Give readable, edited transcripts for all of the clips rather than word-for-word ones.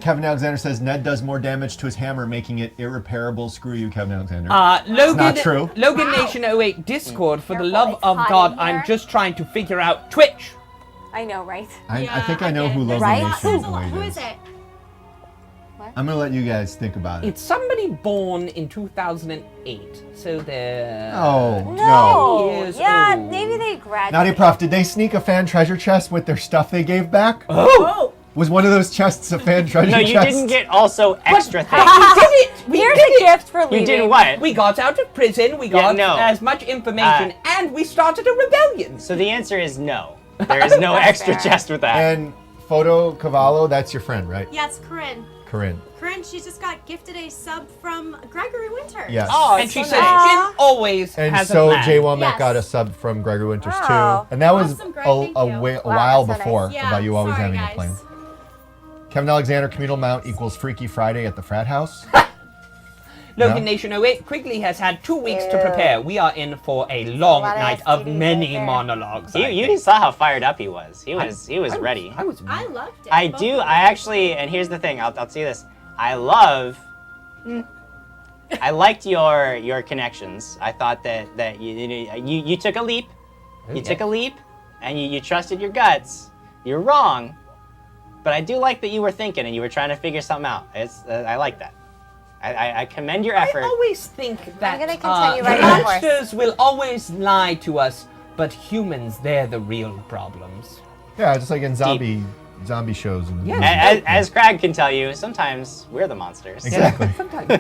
Kevin Alexander says Ned does more damage to his hammer, making it irreparable. Screw you, Kevin Alexander. Logan, not true. Logan Nation 08 Discord, for the love of God, I'm just trying to figure out Twitch. I know, right? I think I know who Logan Right? Nation Who 08 is it? I'm going to let you guys think about it. It's somebody born in 2008, so they're... Oh, No. Years Yeah, old. maybe they graduated. Naughty Prof, did they sneak a fan treasure chest with their stuff they gave back? Oh! Was one of those chests a fan treasure No, chest? you didn't get also extra things. We did it! We Here's did a gift for leaving. You did what? We got out of prison, we got no. as much information, and we started a rebellion. So the answer is no. There is no extra fair. chest with that. And Photo Cavallo, that's your friend, right? Yeah, it's Corinne. Corinne. Corinne, she just got gifted a sub from Gregory Winter. Yes. Oh, And it's she so said, nice. Jin always And has so a plan. Jay Womack Yes. got a sub from Gregory Winters Wow. too. And that was Awesome, Greg, a thank you. a while that's so before nice. Yeah, about you always sorry, having guys. a plan. Kevin Alexander, communal mount equals Freaky Friday at the frat house. Logan No? Nation 08, Quigley has had 2 weeks to prepare. We are in for a long lot of night of STDs many right there. monologues. I You think. saw how fired up he was. He was ready. I was I loved it. I Both do. of I actually, and here's the thing. I'll tell you this. I love. I liked your connections. I thought that you took a leap. You took a leap, and you trusted your guts. You're wrong, but I do like that you were thinking and you were trying to figure something out. I like that. I commend your effort. I always think that gonna continue riding the horse. monsters will always lie to us, but humans, they're the real problems. Yeah, just like in zombie shows. And Yeah. As Krag can tell you, sometimes we're the monsters. Exactly. Sometimes.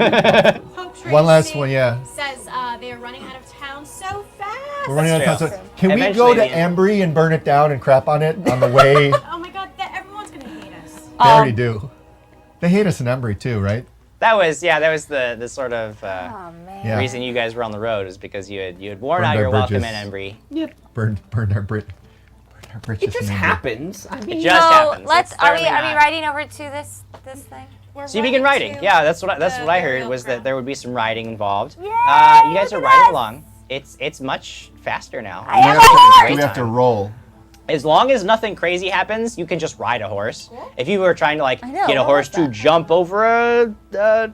Hope One last Tracy one, yeah. Says they are running out of town so fast. We're running out of time. true. So can we Eventually go to the end. Embry and burn it down and crap on it on the way? They Oh my god, everyone's gonna hate us. already do. They hate us in Embry too, right? That was the sort of Oh, man. Yeah. reason you guys were on the road is because you had worn Burned out our your welcome in bridges. Embry. Burned our bridges. It just in Embry. happens. I mean, It just happens. Let's. It's Are we certainly not. riding over to this thing? We're So you begin running riding. to Yeah, that's what I the heard burial was that ground. there would be some riding involved. Yay, You guys are look at riding us. along. It's much faster now. I am a Do horse! we have to roll? As long as nothing crazy happens, you can just ride a horse. If you were trying to I know, get a what horse was to that? jump over a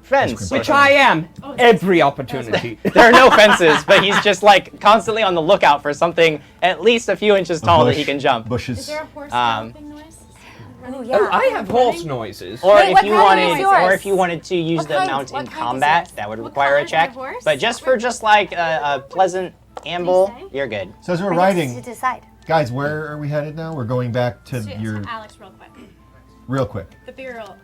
fence, or which I am. Oh, Every opportunity. there are no fences, but he's just constantly on the lookout for something at least a few inches tall that he can jump. Bushes. Is there a horse Um, galloping noise? Oh, yeah. Oh, I have horse noises. Or Wait, if what you kind wanted, is yours? or if you wanted to use What the kind- mount what in kind is combat, yours? that would What require a color check. is your horse? But just for a pleasant amble, say? you're good. So as we're We get riding, to decide. guys, where are we headed now? We're going back to So, your Alex, real quick. real quick. The burial.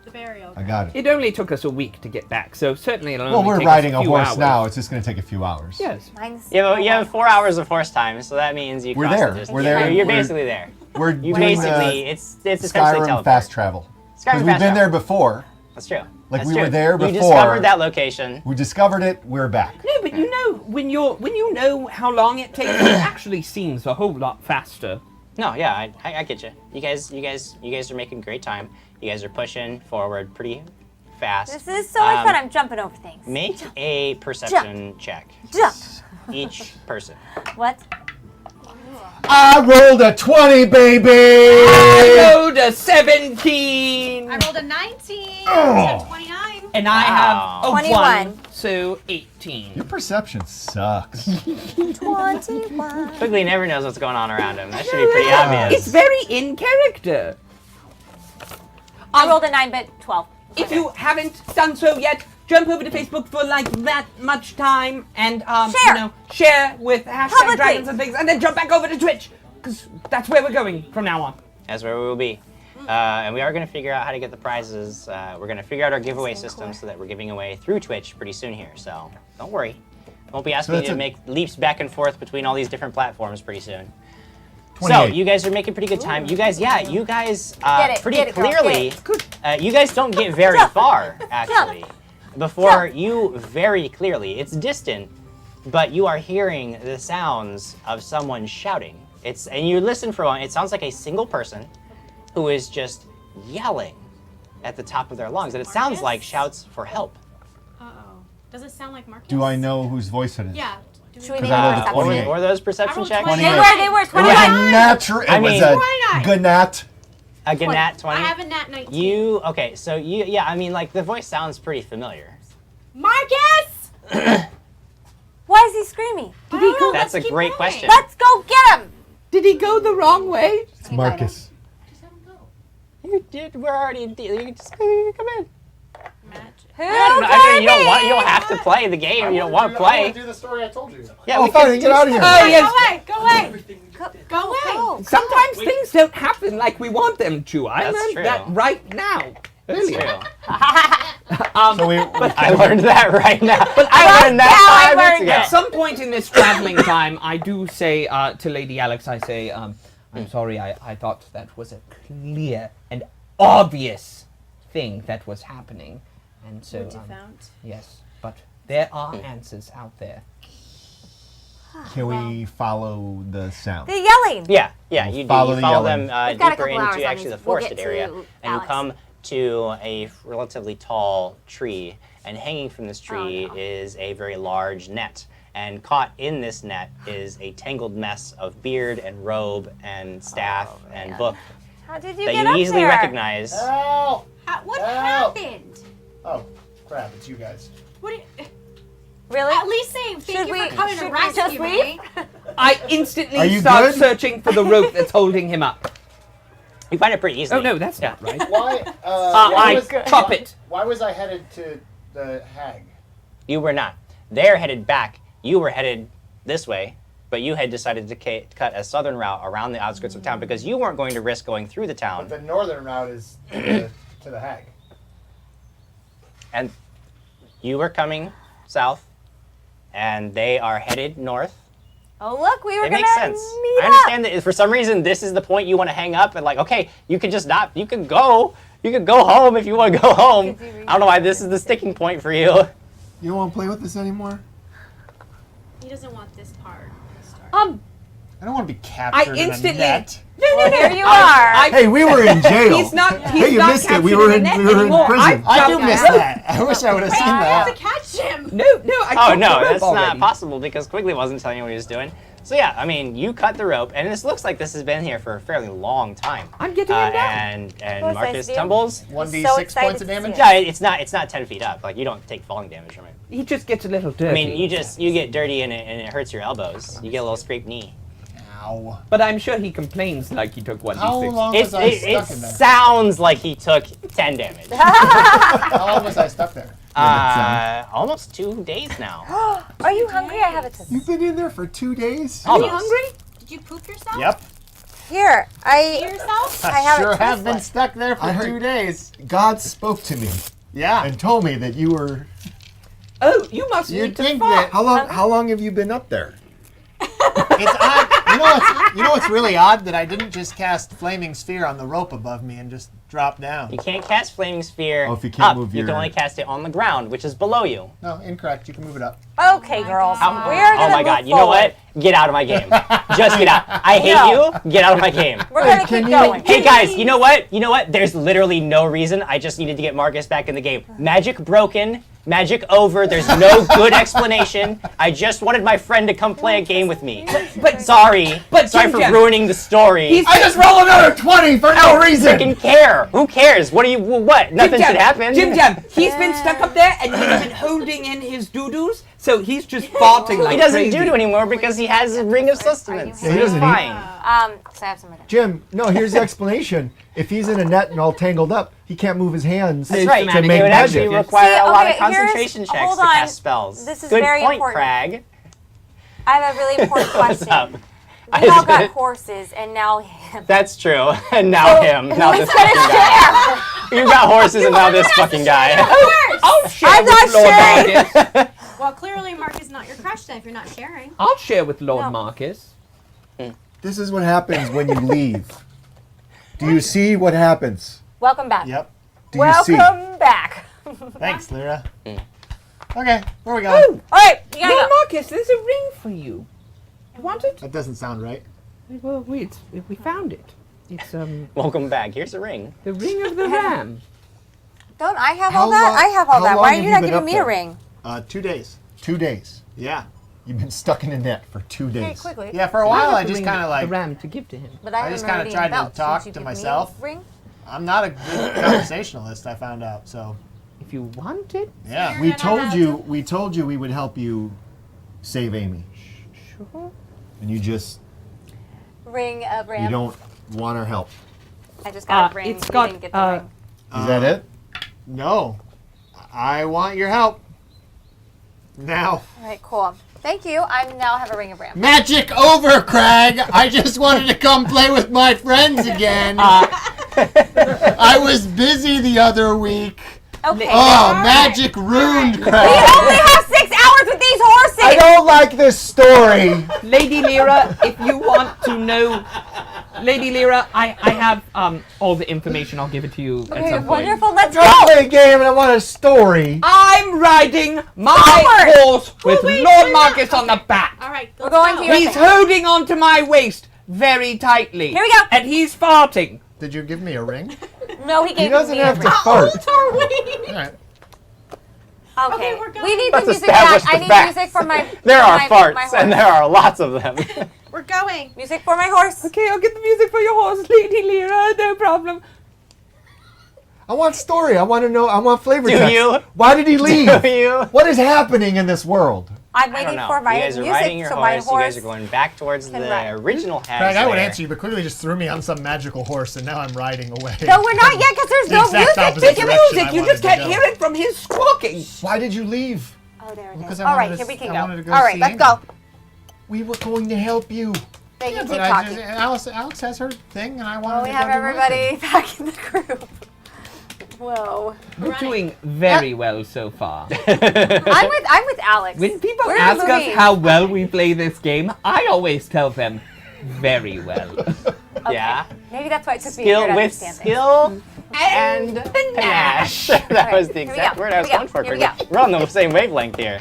I got it. It only took us a week to get back, so certainly it'll Well, only we're take riding us a few horse hours. now. It's just going to take a few hours. Yes. Mine's. You have 4 hours of horse time, so that means you We're cross there. the distance. We're there. You're We're- basically there. We're You doing basically, the it's essentially Skyrim teleport. fast travel. Skyrim Because we've fast been there travel. before. That's true. Like, That's we true. were there You before. discovered that location. We discovered it. We're back. No, but you know, when you know how long it takes, it actually seems a whole lot faster. No, yeah, I get you. You guys are making great time. You guys are pushing forward pretty fast. This is so much fun. I'm jumping over things. Make a perception check. Jump. Each person. What? I rolled a 20, baby! I rolled a 17! I rolled a 19. Oh. So 29. And I have a 21. 1, so 18. Your perception sucks. 21. Quigley never knows what's going on around him. That should be pretty obvious. It's very in character. I rolled a 9, but 12. If you haven't done so yet, jump over to Facebook for like that much time and Share. share with hashtag Publicly. dragons and things, and then jump back over to Twitch because that's where we're going from now on. That's where we will be. And we are going to figure out how to get the prizes. We're going to figure out our giveaway system so that we're giving away through Twitch pretty soon here. So don't worry. Won't be asking you that's to a- make leaps back and forth between all these different platforms pretty soon. So 28. you guys are making pretty good time. You guys, Get it, pretty get it, girl, clearly, get you guys don't get very Jump. far actually. Before Jump. you, very clearly, it's distant, but you are hearing the sounds of someone shouting. And you listen for a while. It sounds like a single person who is just yelling at the top of their lungs, and it sounds Marcus? like shouts for help. Uh-oh. Does it sound like Marcus? Do I know whose voice it is? Yeah. Should we 'Cause make I rolled a a What 28. were those perception I rolled checks? 28. They were It was 21. a natural. It I was mean- a 29. good nat. A Gnat 20? I have a nat 19. Okay, so yeah, I mean, like, the voice sounds pretty familiar. Marcus! Why is he screaming? I don't know, That's let's a keep great going. question. Let's go get him. Did he go the wrong way? It's Marcus. You did. We're already. You can just come in. Who You don't want. You don't could have to play the game. You don't want to I want play. to do the story I told you. Yeah, Oh, we fine, can get out of here. Oh, yes. Go away! Go away! Sometimes things don't happen like we want them to. I That's learned true. that right now. That's Earlier. true. So we I learned that right now. But I learned now I that 5 minutes learned ago. At some point in this traveling time, I do say to Lady Alex, I say, I'm sorry, I thought that was a clear and obvious thing that was happening. And so, yes, but there are answers out there. can we follow the sound? The yelling. Yeah, We'll you do. follow You the follow yelling. them We've got a deeper couple hours into on actually these. the We'll forested get to area, and you Alex. come to a relatively tall tree, and hanging from this tree no. is a very large net. And caught in this net is a tangled mess of beard and robe and staff and book How did you that get you up easily there? recognize. Help! What Help. happened? Oh, crap, it's you guys. What? Really? At least say thank Should you we- for coming to should we rescue just me. leave? I Are instantly you start good? searching for the rope that's holding him up. You find it pretty easily. Oh no, that's not right. Why? I chop it. Why was I headed to the hag? You were not. They're headed back. You were headed this way, but you had decided to cut a southern route around the outskirts of town because you weren't going to risk going through the town. The northern route is to the hag. And you were coming south, and they are headed north. Oh look, we were It gonna makes sense. meet I understand that for some reason this is the point you want to hang up and like, okay, you can just not. You can go home if you want to go home. I don't know why this is the sticking point for you. You don't want to play with this anymore? He doesn't want this part. I don't want to be captured in a instantly- net. Well, here you are. Hey, we were in jail. He's not. He's Hey, you not missed it. We captured were a in net prison. anymore. I've I do jumped miss out. that. I wish I would have seen I have to that. catch him. No, I Oh chopped no, the rope that's not already. possible because Quigley wasn't telling you what he was doing. So yeah, I mean, you cut the rope, and this looks like this has been here for a fairly long time. I'm getting him down. And course I Marcus see. tumbles. 1d6 so points excited of to see damage. it. Yeah, it's not 10 feet up. Like you don't take falling damage from it. He just gets a little dirty. I mean, you get dirty and it hurts your elbows. You get a little scraped knee. Ow. But I'm sure he complains like he took 1d6. How long It was I stuck in there? sounds like he took 10 damage. How long was I stuck there? Almost 2 days now. Are you hungry? I have a You've been in there for 2 days? Are you Almost. hungry? Did you poop yourself? Yep. Here, Yourself? I have sure it have been tasteless. stuck there for I heard- 2 days. God spoke to me Yeah. and told me that you were. Oh, you must You'd need to think fart. that How long have you been up there? it's odd. You know what's really odd? That I didn't just cast Flaming Sphere on the rope above me and just drop down. You can't cast Flaming Sphere Oh, if you can't up. move You can your- only cast it on the ground, which is below you. No, incorrect. You can move it up. Okay, girls. We're Oh gonna my move god, you know forward. what? Get out of my game. Just get out. I hate No. you. Get out of my game. We're gonna can keep you- going. Hey guys, you know what? You know what? There's literally no reason. I just needed to get Marcus back in the game. Magic broken. Magic over. There's no good explanation. I just wanted my friend to come play a game with me. But Sorry. But Sorry Jim for Jam, ruining the story. he's- I just rolled another 20 for no reason! Freaking care. Who cares? What are you? What? Nothing Jim should happen. Jim Jam, he's been stuck up there and he's been holding in his doo-doos, so he's just farting like He doesn't crazy. do anymore because he has a ring of sustenance. Yeah, he doesn't eat. Fine. So I have some right now. Jim, no, here's the explanation. If he's in a net and all tangled up, he can't move his hands That's right. to It make would actually magic. require See, a lot of okay, here's- concentration checks hold to on. cast spells. This is Good very point, important. Krag. I have a really important What's question. up? We all got horses, and now him. That's true. And now him. Now this fucking guy. You got horses and now this fucking guy. I'll share I'm with not Lord sharing. Marcus. Well, clearly Mark is not your crush then if you're not sharing. I'll share with Lord No. Marcus. This is what happens when you leave. Do you see what happens? Welcome back. Yep. Do you see? Welcome back. Thanks, Lyra. Okay, where are we going? All right, you gotta Lord go. Marcus, there's a ring for you. You want it? That doesn't sound right. Well, we found it. It's Welcome back. Here's a ring. the ring of the ram. Don't I have How all that? long- I have all how that. long Why are have you you not been giving up me there? a ring? 2 days. 2 days. Yeah. You've been stuck in a net for 2 Very days. quickly. Yeah, for a I while have I the just ring kind of the like, ram to give to him. But I just haven't kinda already tried to belt, so talk would you to give me a myself. Ring? I'm not a good conversationalist, I found out, so If you want it, yeah. We told you we would help you save Amy. sure. And you just Ring of ram. you don't want our help. I just got a ring. it's You got, didn't get the ring. Is that it? No. I want your help. Now. All right, cool. Thank you. I now have a ring of ram. Magic over, Krag! I just wanted to come play with my friends again. I was busy the other week. Okay. Oh, magic ruined, We Krag! only have 6 hours with these horses. I don't like this story. Lady Lyra, if you want to know, Lady Lyra, I have all the information. I'll give it to you at Okay, some point. wonderful. Let's I go. play a game and I want a story. I'm riding my Forward. horse with wait, Lord wait, Marcus on the back. All right, We're going to your He's thing. holding onto my waist very tightly. Here we go. And he's farting. Did you give me a ring? No, he gave He doesn't me a have to ring. fart. Are we? All right. Okay, Okay, we're going. we need the Let's music back. establish I the need facts. music for my. There for are my farts, horse. and there are lots of them. We're going. Music for my horse. Okay, I'll get the music for your horse, Lady Lyra. No problem. I want story. I want to know. I want flavor Do text. you? Why did he leave? Do you? What is happening in this world? I'm I waiting don't know. for my You guys are music riding your so my horse. You horse. guys are going back towards can the ride. original hag's Krag, I would lair. answer you, but quickly just threw me on some magical horse, and now I'm riding away. No, we're not yet because there's The no exact music. opposite There's direction music. I You wanted just to can't go. hear it from his squawking. Why did you leave? Oh, there it Because is. I All right, wanted here to- we can I go. wanted to go All right, see let's Amy. go. We were going to help you. They can keep But I talking. just, Alex has her thing, and I wanted Oh, we to have go do my everybody thing. back in the group. Whoa. We're doing very well so far. I'm with Alex. When people We're ask us moving. how well we play this game, I always tell them very well. Okay. Yeah. Maybe that's why it took me a Skill year to with understand things. skill and panache. That Alright, was the here we exact go, word I was here we going for. go, here we Kristen. We're on the same wavelength here.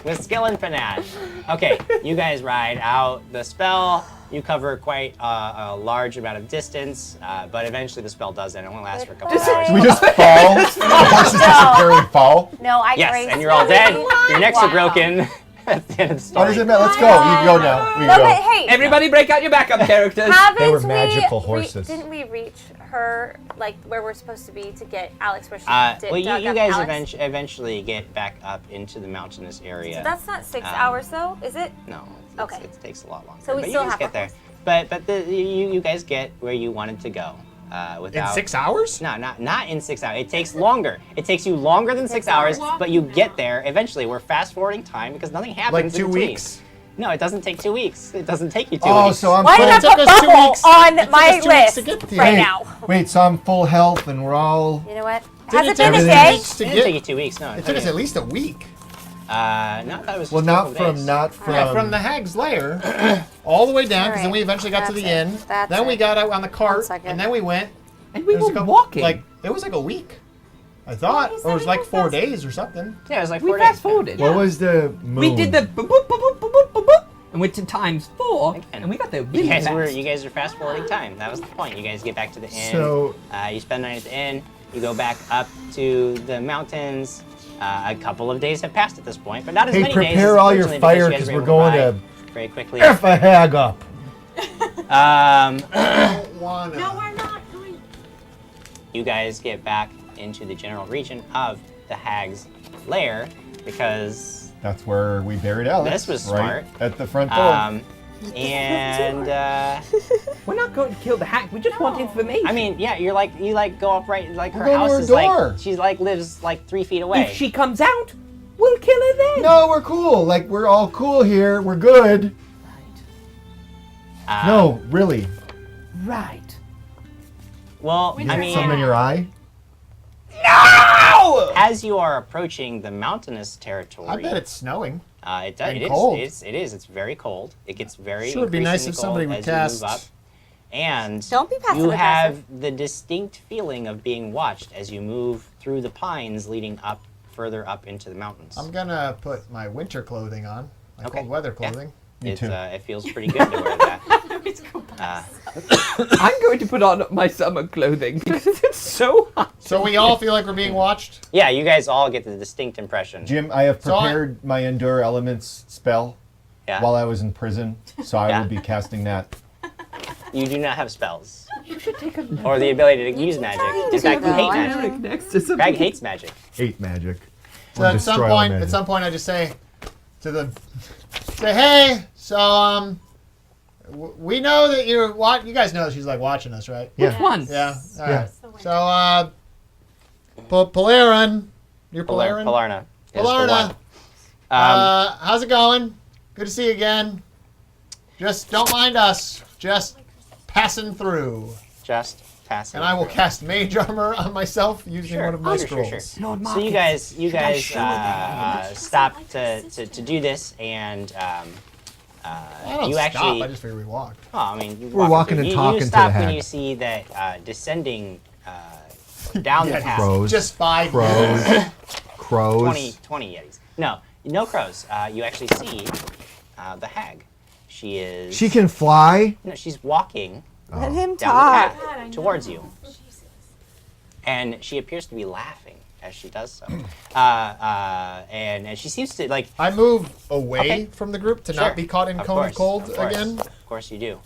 With skill and panache. Okay, you guys ride out the spell. You cover quite a large amount of distance, but eventually the spell does end. It only lasts for a couple of Goodbye. hours. Do we just fall? The horses disappear and fall? No, I Yes, gracefully- and you're all dead. Your necks are Wow. broken. That's the end of the story. What does it matter? Let's go. You can go now. We No, can but go. hey, Everybody break out your backup characters. haven't They were we magical horses. didn't we reach her like where we're supposed to be to get Alex where she did? Well, dug you up guys Alex? eventually get back up into the mountainous area. That's not 6 Um, hours though, is it? No, Okay. it takes a lot longer. So we but still you guys have get a there. horse. But you guys get where you wanted to go. Without In 6 hours? No, not in 6 hours. It takes longer. It takes you longer than 6 6 hours, hours. but you get there eventually. We're fast forwarding time because nothing happens. Like in 2 between. weeks? No, it doesn't take 2 weeks. It doesn't take you 2 Oh, weeks. so I'm Why full. did I it took put us 2 bubble weeks. on It took my us 2 weeks list to get to right you. now? Wait, so I'm full health and we're all. You know what? Didn't Has it been a take us day? 2 weeks to It didn't get- take you 2 weeks. No, It took us at least a week. No, I thought it was. Well, just a not couple from days. not from. Yeah, from the hag's lair all the way down, because then we eventually got to the inn. That's Then we it. got out on the cart, second. and then we went. And we It was were a couple- walking. Like it was like a week, I thought, he or said it was it like was 4 fast. days or something. Yeah, it was like we 4 days. fast forwarded. What was the moon? We did the boop, boop, boop, boop, boop, boop, boop, and went to times 4, Again. and we got there You really guys fast. are fast forwarding time. That was the point. You guys get back to the inn. So- you spend the night at the inn. You go back up to the mountains. A couple of days have passed at this point, but not as Hey, many days. prepare all your unfortunately, fire because 'cause you guys we're were going able to ride very quickly. F a hag up. Don't wanna. No, we're not going. You guys get back into the general region of the hag's lair because That's where we buried Alex. This was right smart. at the front door. and We're not going to kill the hack. We just want information. I mean, yeah, you go up right like her We're going to house her is door. like she's like lives like 3 feet away. if she comes out, we'll kill her then. No, we're cool. Like we're all cool here. We're good. No, really. Right. Well, I Something in mean, your eye? No! as you are approaching the mountainous territory, I bet it's snowing. it does. and It is. cold. It is. It's very cold. It gets very. Sure would be nice increasingly if somebody cold would as cast- you move up. And Don't be passive you aggressive. have the distinct feeling of being watched as you move through the pines leading up further up into the mountains. I'm gonna put my winter clothing on, my Okay. cold weather Yeah. clothing. Me too. It feels pretty good to wear that. I'm going to put on my summer clothing because it's so hot. So we all feel like we're being watched. Yeah, you guys all get the distinct impression. Jim, I have So I- prepared my Endure Elements spell Yeah. while I was in prison, so I Yeah. will be casting that. You do not have spells. You should take a look. or the ability to use magic. In fact, you hate though. magic. Next to something. Krag hates magic. Hate magic. So Wanna at some destroy all point, magic. I just say to them, hey, so we know that you're you guys know she's like watching us, right? Yeah. Which one? Yeah. All Yeah. right. So Polarin, you're Polarin. Polarna. is the Polarna. one. How's it going? Good to see you again. Just don't mind us. Just passing through. Just passing. And I will through. cast mage armor on myself using Sure. one of my Sure. scrolls. Lord So you Marcus. guys show them? stop to do this, and I don't you stop. actually. I just figured we walked. Oh, I mean, We're walking through. and You talking to stop the when hag. you see that descending down the Yeah, path. Crows. Just 5 Crows. minutes. Crows. 20 yetis. No crows. You actually see the hag. She is. She can fly. No, she's walking Let him down talk. the God, I path know. towards you, and she appears to be laughing as she does so. And she seems to like. I move away Okay. from the group to Sure. not be caught in Of cone of course, cold of course. again. Of course you do.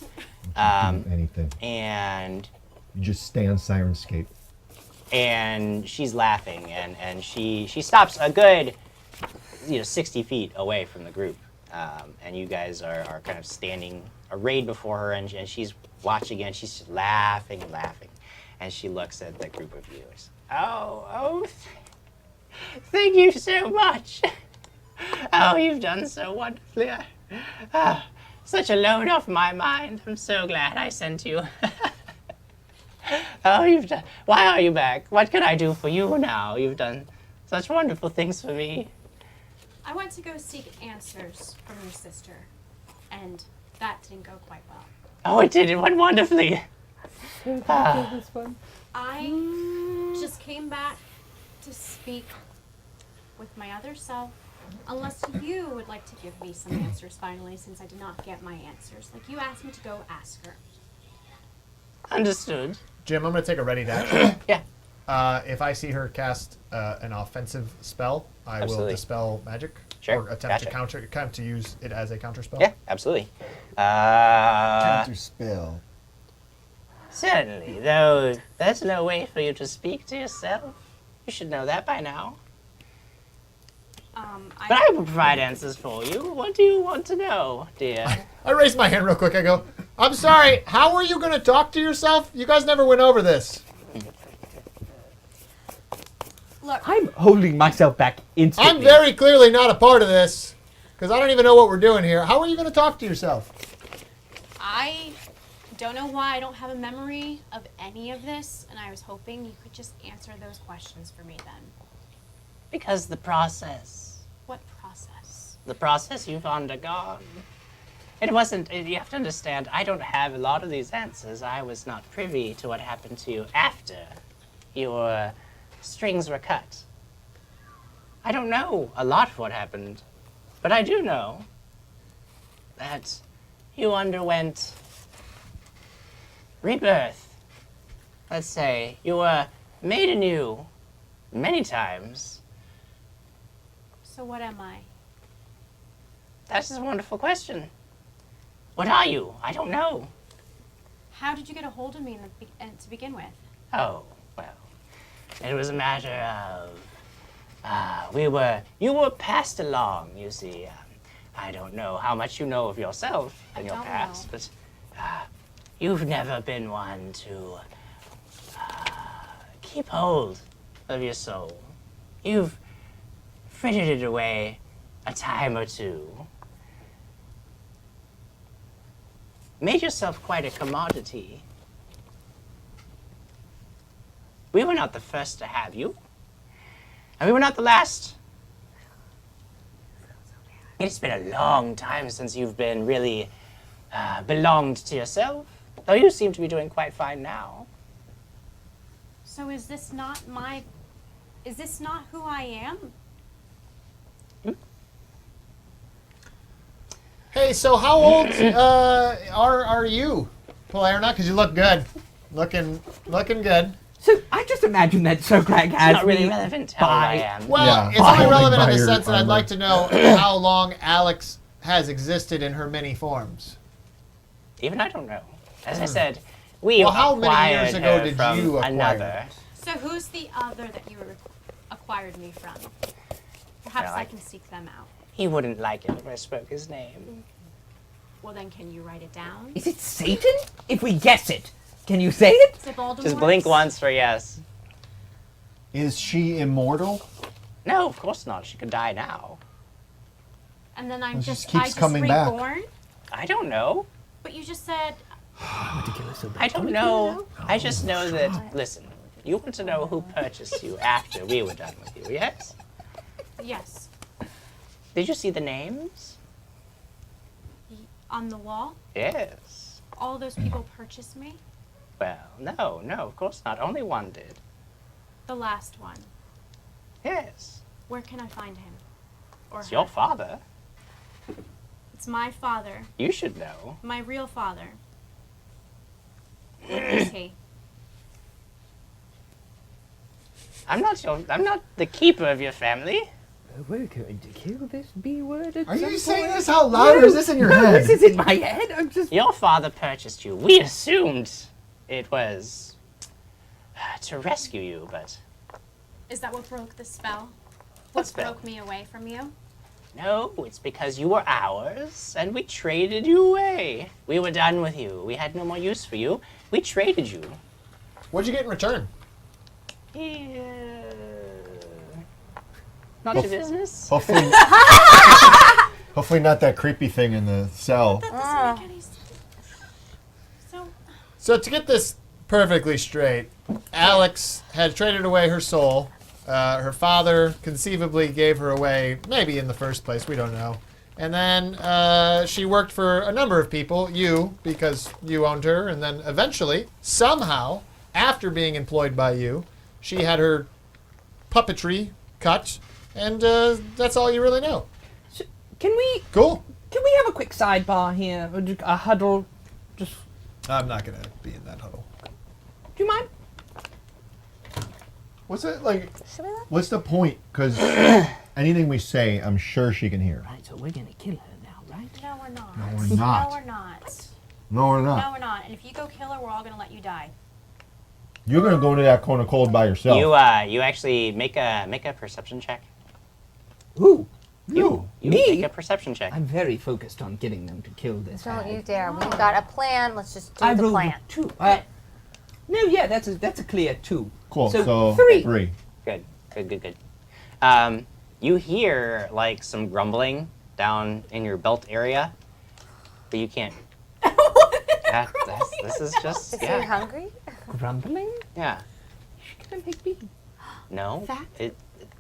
Do anything. And You just stay on Sirenscape. she's laughing, and she stops a good 60 feet away from the group, and you guys are kind of standing arrayed before her, and she's watching, and she's just laughing and laughing, and she looks at the group of viewers. Thank you so much. Oh, you've done so wonderfully. Such a load off my mind. I'm so glad I sent you. Oh, you've done. Why are you back? What can I do for you now? You've done such wonderful things for me. I went to go seek answers from your sister, and that didn't go quite well. Oh, it did. It went wonderfully. I just came back to speak with my other self. Unless you would like to give me some answers finally, since I did not get my answers. Like you asked me to go ask her. Understood. Jim, I'm going to take a ready to action. Yeah. If I see her cast an offensive spell, I will Absolutely. dispel magic. Sure, Or attempt gotcha. to use it as a counter spell. Yeah, absolutely. Counter spell. Certainly, though there's no way for you to speak to yourself. You should know that by now. But I will provide answers for you. What do you want to know, dear? I raise my hand real quick. I go, I'm sorry, how are you going to talk to yourself? You guys never went over this. Look, I'm holding myself back instantly. I'm very clearly not a part of this because I don't even know what we're doing here. How are you going to talk to yourself? I don't know why I don't have a memory of any of this, and I was hoping you could just answer those questions for me then. Because the process. What process? The process you've undergone. It wasn't, you have to understand, I don't have a lot of these answers. I was not privy to what happened to you after your strings were cut. I don't know a lot of what happened, but I do know that you underwent rebirth. Let's say you were made anew many times. So what am I? That's a wonderful question. What are you? I don't know. How did you get a hold of me to begin with? Oh, well, it was a matter of, you were passed along, you see. I don't know how much you know of yourself and your don't past, know. but you've never been one to keep hold of your soul. You've frittered it away a time or two. Made yourself quite a commodity. We were not the first to have you, and we were not the last. It's been a long time since you've been really belonged to yourself, though you seem to be doing quite fine now. So is this not who I am? Hey, so how old are you, Polarna? Because you look good. Looking good. So I just imagine that Sir Krag has Not really me relevant how old I by am. Well, Yeah. it's only Holding relevant in by the your sense that I'd armor. like to know how long Alex has existed in her many forms. Even I don't know. As I said, We Well, how many acquired years ago her did from you acquire another. her? So who's the other that you acquired me from? Perhaps Well, I I- can seek them out. He wouldn't like it if I spoke his name. Well, then can you write it down? Is it Satan? If we guess it, can you say it? Is it Voldemort? Just blink once for yes. Is she immortal? No, of course not. She could die now. And then I'm Well, she just keeps I just coming back. reborn? I don't know. But you just said I don't know. I just know that, listen, you want to know who purchased you after we were done with you, yes? yes. Did you see the names? On the wall? Yes. All those people purchased me? Well, no, of course not. Only one did. The last one. Yes. Where can I find him? Or It's her? your father. It's my father. You should know. My real father. Where is he? I'm not the keeper of your family. We're going to kill this B word at Are some you saying point. this out loud or is this in your No, head? this is in my head. I'm just. Your father purchased you. We assumed it was to rescue you, but Is that what broke the spell? What What spell? broke me away from you? no, it's because you were ours and we traded you away. We were done with you. We had no more use for you. We traded you. What'd you get in return? Not your business. Hopefully, hopefully not that creepy thing in the cell. That doesn't make any sense. So, So to get this perfectly straight, Alex had traded away her soul. Her father conceivably gave her away, maybe in the first place, we don't know. And then she worked for a number of people, you, because you owned her, and then eventually, somehow, after being employed by you, she had her puppetry cut, and that's all you really know. So, can we Cool. have a quick sidebar here? Or just a huddle? Just. I'm not gonna be in that huddle. Do you mind? What's it like? Should we let? What's the point? Because anything we say, I'm sure she can hear. Right. So we're gonna kill her now, right? No, we're not. No, we're not. No, we're not. No, we're No, not. we're not. And if you go kill her, we're all gonna let you die. You're gonna go into that corner cold by yourself. You actually make a perception check. Ooh. You. You Me? make a perception check. I'm very focused on getting them to kill this. Don't you hag. dare. We've got a plan. Let's just do I the rolled plan. a 2. No, yeah, that's a clear 2. Cool. So, So 3. Good. You hear like some grumbling down in your belt area, but you can't. This is just Is he yeah. hungry? Grumbling? Yeah. She's gonna make me. No. Fat?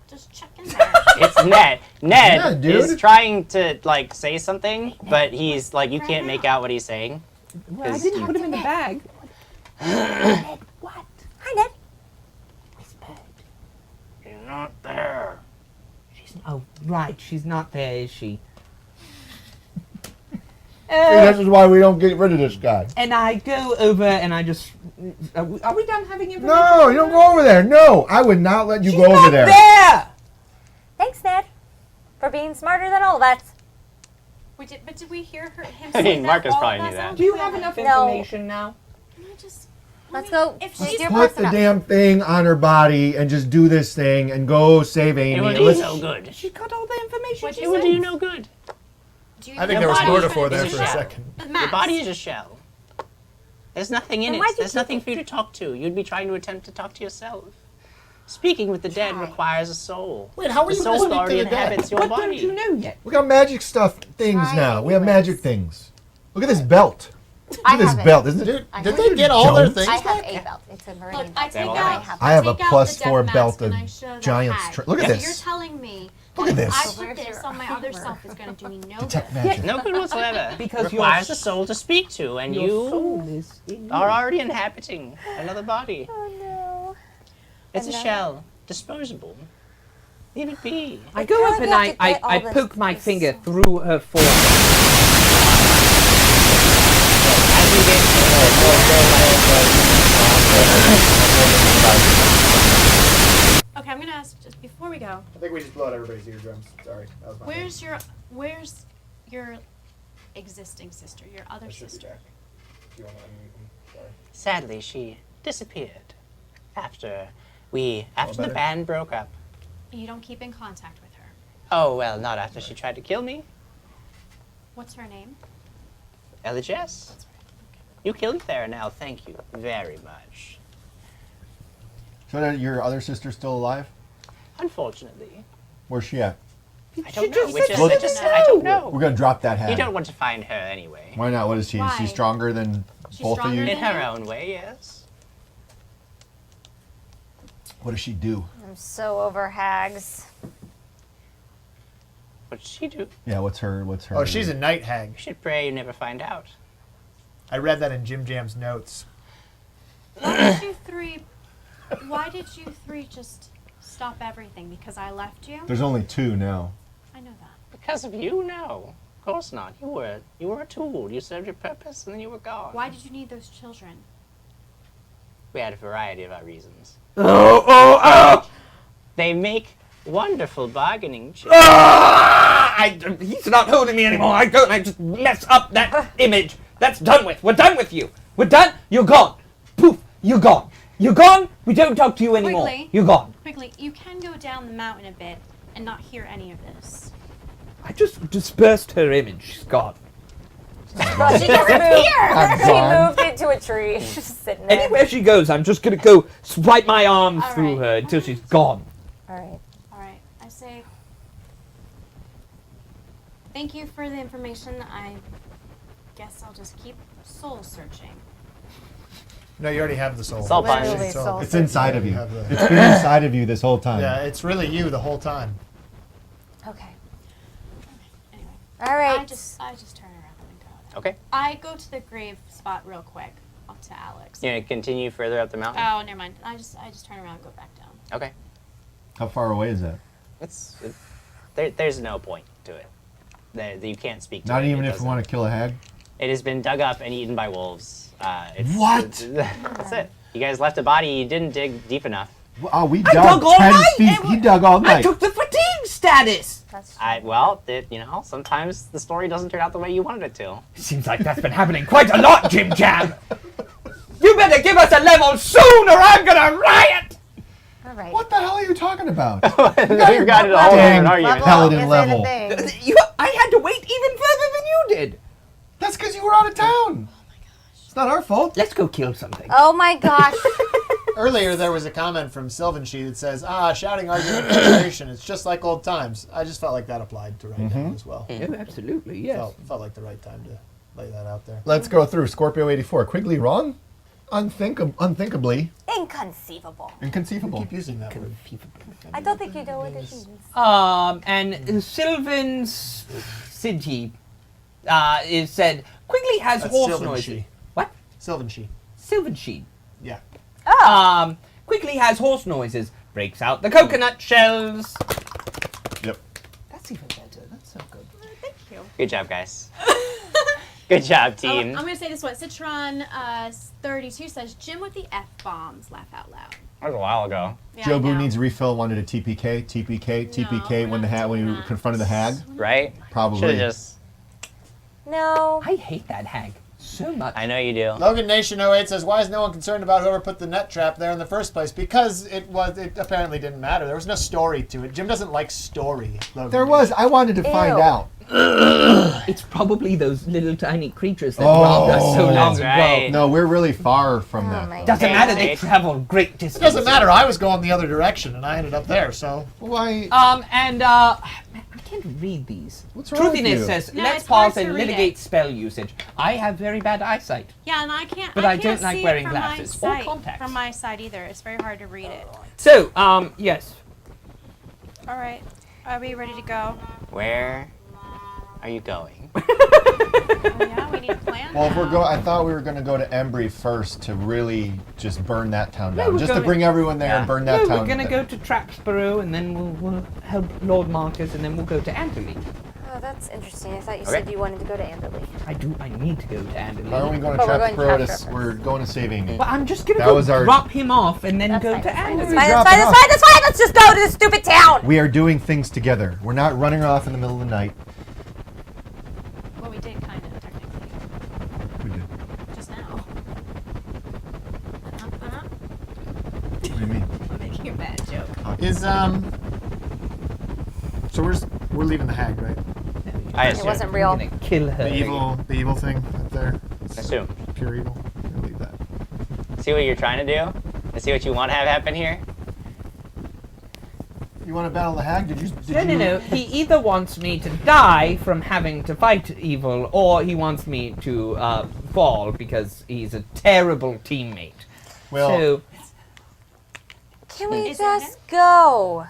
just check in there. It's Ned. Ned Yeah, dude. is trying to like say something, but he's like you can't make out what he's saying. Well, I Is didn't you- put him in the bag. Ned, what? Hi, Ned. Whispered. You're not there. Oh, right. She's not there, is she? See, this is why we don't get rid of this guy. And I go over and I just. Are we done having information? No, you don't go over there. No, I would not let you She's go over not there. there. Thanks, Ned, for being smarter than all of us. But did we hear him I say mean, that? Marcus All probably of knew us that. out? Do you have enough No. information now? Can I just- Let's let me- go. If Let's she's do Put person the up. damn thing on her body and just do this thing and go save Amy. It will And do let's- no good. She got all the information. What'd she you It will said. do you no good. Do you I think know there was why more you're for trying there to for do a that? second. The Your mask. body is a shell. There's nothing in Then it. why'd you There's keep nothing it? for you to talk to. You'd be trying to attempt to talk to yourself. Speaking with the dead Try. requires a soul. Wait, how are The you going to soul speak already to the dead? inhabits your What body. don't you know yet? We got magic stuff things Try now. We have anyways. magic things. Look at this belt. Look I at this have it. belt. Isn't it? Dude, I did have they it. get all their Don't. things I have back? a belt. It's a Look, meridian I belt. take all out. right. I have a take out plus the death 4 mask belt and of I show the giant hag. strength. Look at So this. You're telling me Look that at if this. I So put where's this your on my other armor? self is going to do me no Detect good. magic. No good whatsoever. Because it your requires a s- soul to speak to, and Your you soul is in you. are already inhabiting another body. Oh no. It's a Another? shell, disposable. Leave it be. I go feel up like and we have to I get all this- poke my this- finger through her forehead. As you get Okay, I'm going to ask just before we go. I think we just blew out everybody's eardrums. Sorry. That was my Where's your existing sister, your other sister? Do you want to unmute me? Sadly, she disappeared after the band broke up. You don't keep in contact with her. Oh, well, not after she tried to kill me. What's her name? LHS. You killed Theranel. Thank you very much. So your other sister's still alive? Unfortunately. Where's she at? I don't know. just Which said is, she I just didn't I don't know. know. We're gonna drop that You hat. don't want to find her anyway. Why not? What is she? Is Why? she stronger than She's both of stronger you? In than- her own way, yes. What does she do? I'm so over hags. What did she do? Yeah, what's her? Oh, she's a night hag. You should pray you never find out. I read that in Jim Jam's notes. Why did you three just stop everything? Because I left you? There's only 2 now. I know that. Because of you? No. Of course not. You were a tool. You served your purpose and then you were gone. Why did you need those children? We had a variety of our reasons. Oh! They make wonderful bargaining chips. He's not holding me anymore. I just mess up that image. That's done with. We're done with you. We're done. You're gone. Poof. You're gone. You're gone. We don't talk to you anymore. Quickly. You're gone. Quickly, you can go down the mountain a bit and not hear any of this. I just dispersed her image. She's gone. Well, she just I'm moved. She gone. moved into a tree. She's just sitting there. Anywhere she goes, I'm just gonna go swipe my arms All through right. her until she's gone. All right. All right, I say thank you for the information. I guess I'll just keep soul searching. No, you already have the soul. Soul punch. Literally soul It's inside of you. have the- It's been inside of you this whole time. Yeah, it's really you the whole time. Okay. Anyway, All right. I just turn around and go. Now. Okay. I go to the grave spot real quick, up to Alex. You gonna continue further up the mountain? Oh, never mind. I just turn around and go back down. Okay. How far away is that? There's no point to it. You can't speak to it. Not even It if you doesn't- want to kill a hag? It has been dug up and eaten by wolves. What? That's it. You guys left a body. You didn't dig deep enough. Oh, we I dug dug all 10 night. feet. He dug all I night. took the fatigue status. That's true. Sometimes the story doesn't turn out the way you wanted it to. Seems like that's been happening quite a lot, Jim Jam. You better give us a level soon, or I'm gonna riot. All right. What the hell are you talking about? You got it all over Dang an argument. Level paladin isn't a level. thing. I had to wait even further than you did. That's because you were out of town. Oh my gosh. It's not our fault. Let's go kill something. Oh my gosh. Earlier, there was a comment from Sylvanshi that says, shouting argument frustration. It's just like old times. I just felt like that applied to right now as well. Oh, absolutely, yes. Felt like the right time to lay that out there. Let's go through Scorpio 84. Quigley wrong? Unthinkably. Inconceivable. Inconceivable. Keep using that word. I don't think you know what it means. And Sylvan Sidhi is said, Quigley has That's horse Sylvan noises. She. What? Sylvanshi. Sylvan Sheen. Yeah. Oh. Quigley has horse noises, breaks out the coconut shells. Yep. That's even better. That's so good. Thank you. Good job, guys. Good job, I'm team. going to say this one. Citron 32 says, Jim with the F-bombs, laugh out loud. That was a while ago. Yeah, Joe I Boo know. needs a refill, wanted a TPK, TPK we're not when doing he that. confronted the hag. Right? Probably. Should have just. No. I hate that hag so much. I know you do. Logan Nation 08 says, why is no one concerned about whoever put the net trap there in the first place? Because it apparently didn't matter. There was no story to it. Jim doesn't like story. Logan There Nation. was. I wanted to find Ew. out. It's probably those little tiny creatures that robbed us so long That's ago. right. No, we're really far from Oh that. my Doesn't Hey, matter, they hey. travel great It distances. doesn't matter. I was going the other direction, and I ended up there, so... Why? Man, I can't read these. What's wrong with Truthiness you? says, No, let's it's hard pause and to read litigate it. spell usage. I have very bad eyesight. Yeah, and I can't. But I don't can't like see wearing it from glasses my or sight, contacts. From my side either. It's very hard to read it. So, yes. All right. Are we ready to go? Where are you going? Oh, yeah, we need a plan. Well, if we're now. I thought we were going to go to Embry first to really just burn that town No, down. we're Just to going- bring everyone there and Yeah. burn that No, town we're going to down. go to Traxborough, and then we'll help Lord Marcus, and then we'll go to Anderley. Oh, that's interesting. I thought you Okay. said you wanted to go to Amberley. I need to go to Anderley. Why don't we go to But we're going Trappsboro? Trappsboro. We're going to Saving. Well, I'm just going to That go was our- drop him off, and then That's go fine. to That's fine. Anderley. That's Drop fine. it That's off. fine. That's fine. Let's just go to the stupid town. We are doing things together. We're not running off in the middle of the night. Well, we did kind of technically We did. just now. So we're leaving the hag, right? I It assume. wasn't I'm real. gonna kill her. The evil thing up there. Assume. Pure evil. I'm gonna leave that. See what you're trying to do? I see what you want to have happen here? You want to battle the hag? No. He either wants me to die from having to fight evil, or he wants me to fall because he's a terrible teammate. Well, So, Can we Is that just go?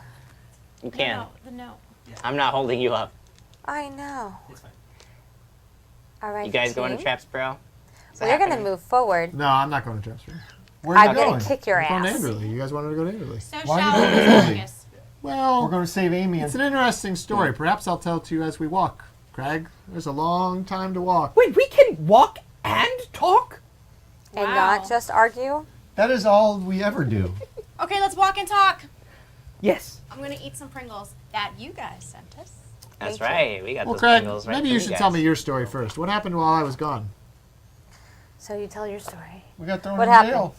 You can. No. I'm not holding you up. I know. It's fine. All right. You guys going to team. Traps Bro? We're gonna move forward. No, I'm not going to Transfer. where are you I'm going? gonna kick your I'm going to ass. Anderley. You guys wanted to go to Anderley. So Why shall are you we, doing that? Marcus? Well, We're going to save Amy it's and an interesting story. Perhaps I'll tell it to you as we walk. Krag, there's a long time to walk. wait, we can walk and talk? And Wow. not just argue. that is all we ever do. Okay, let's walk and talk. Yes. I'm gonna eat some Pringles that you guys sent us. That's Thank you. right. We got Well, those Krag, Pringles right maybe for you should guys. tell me your story first. What happened while I was gone? So you tell your story. We got thrown What in happened? jail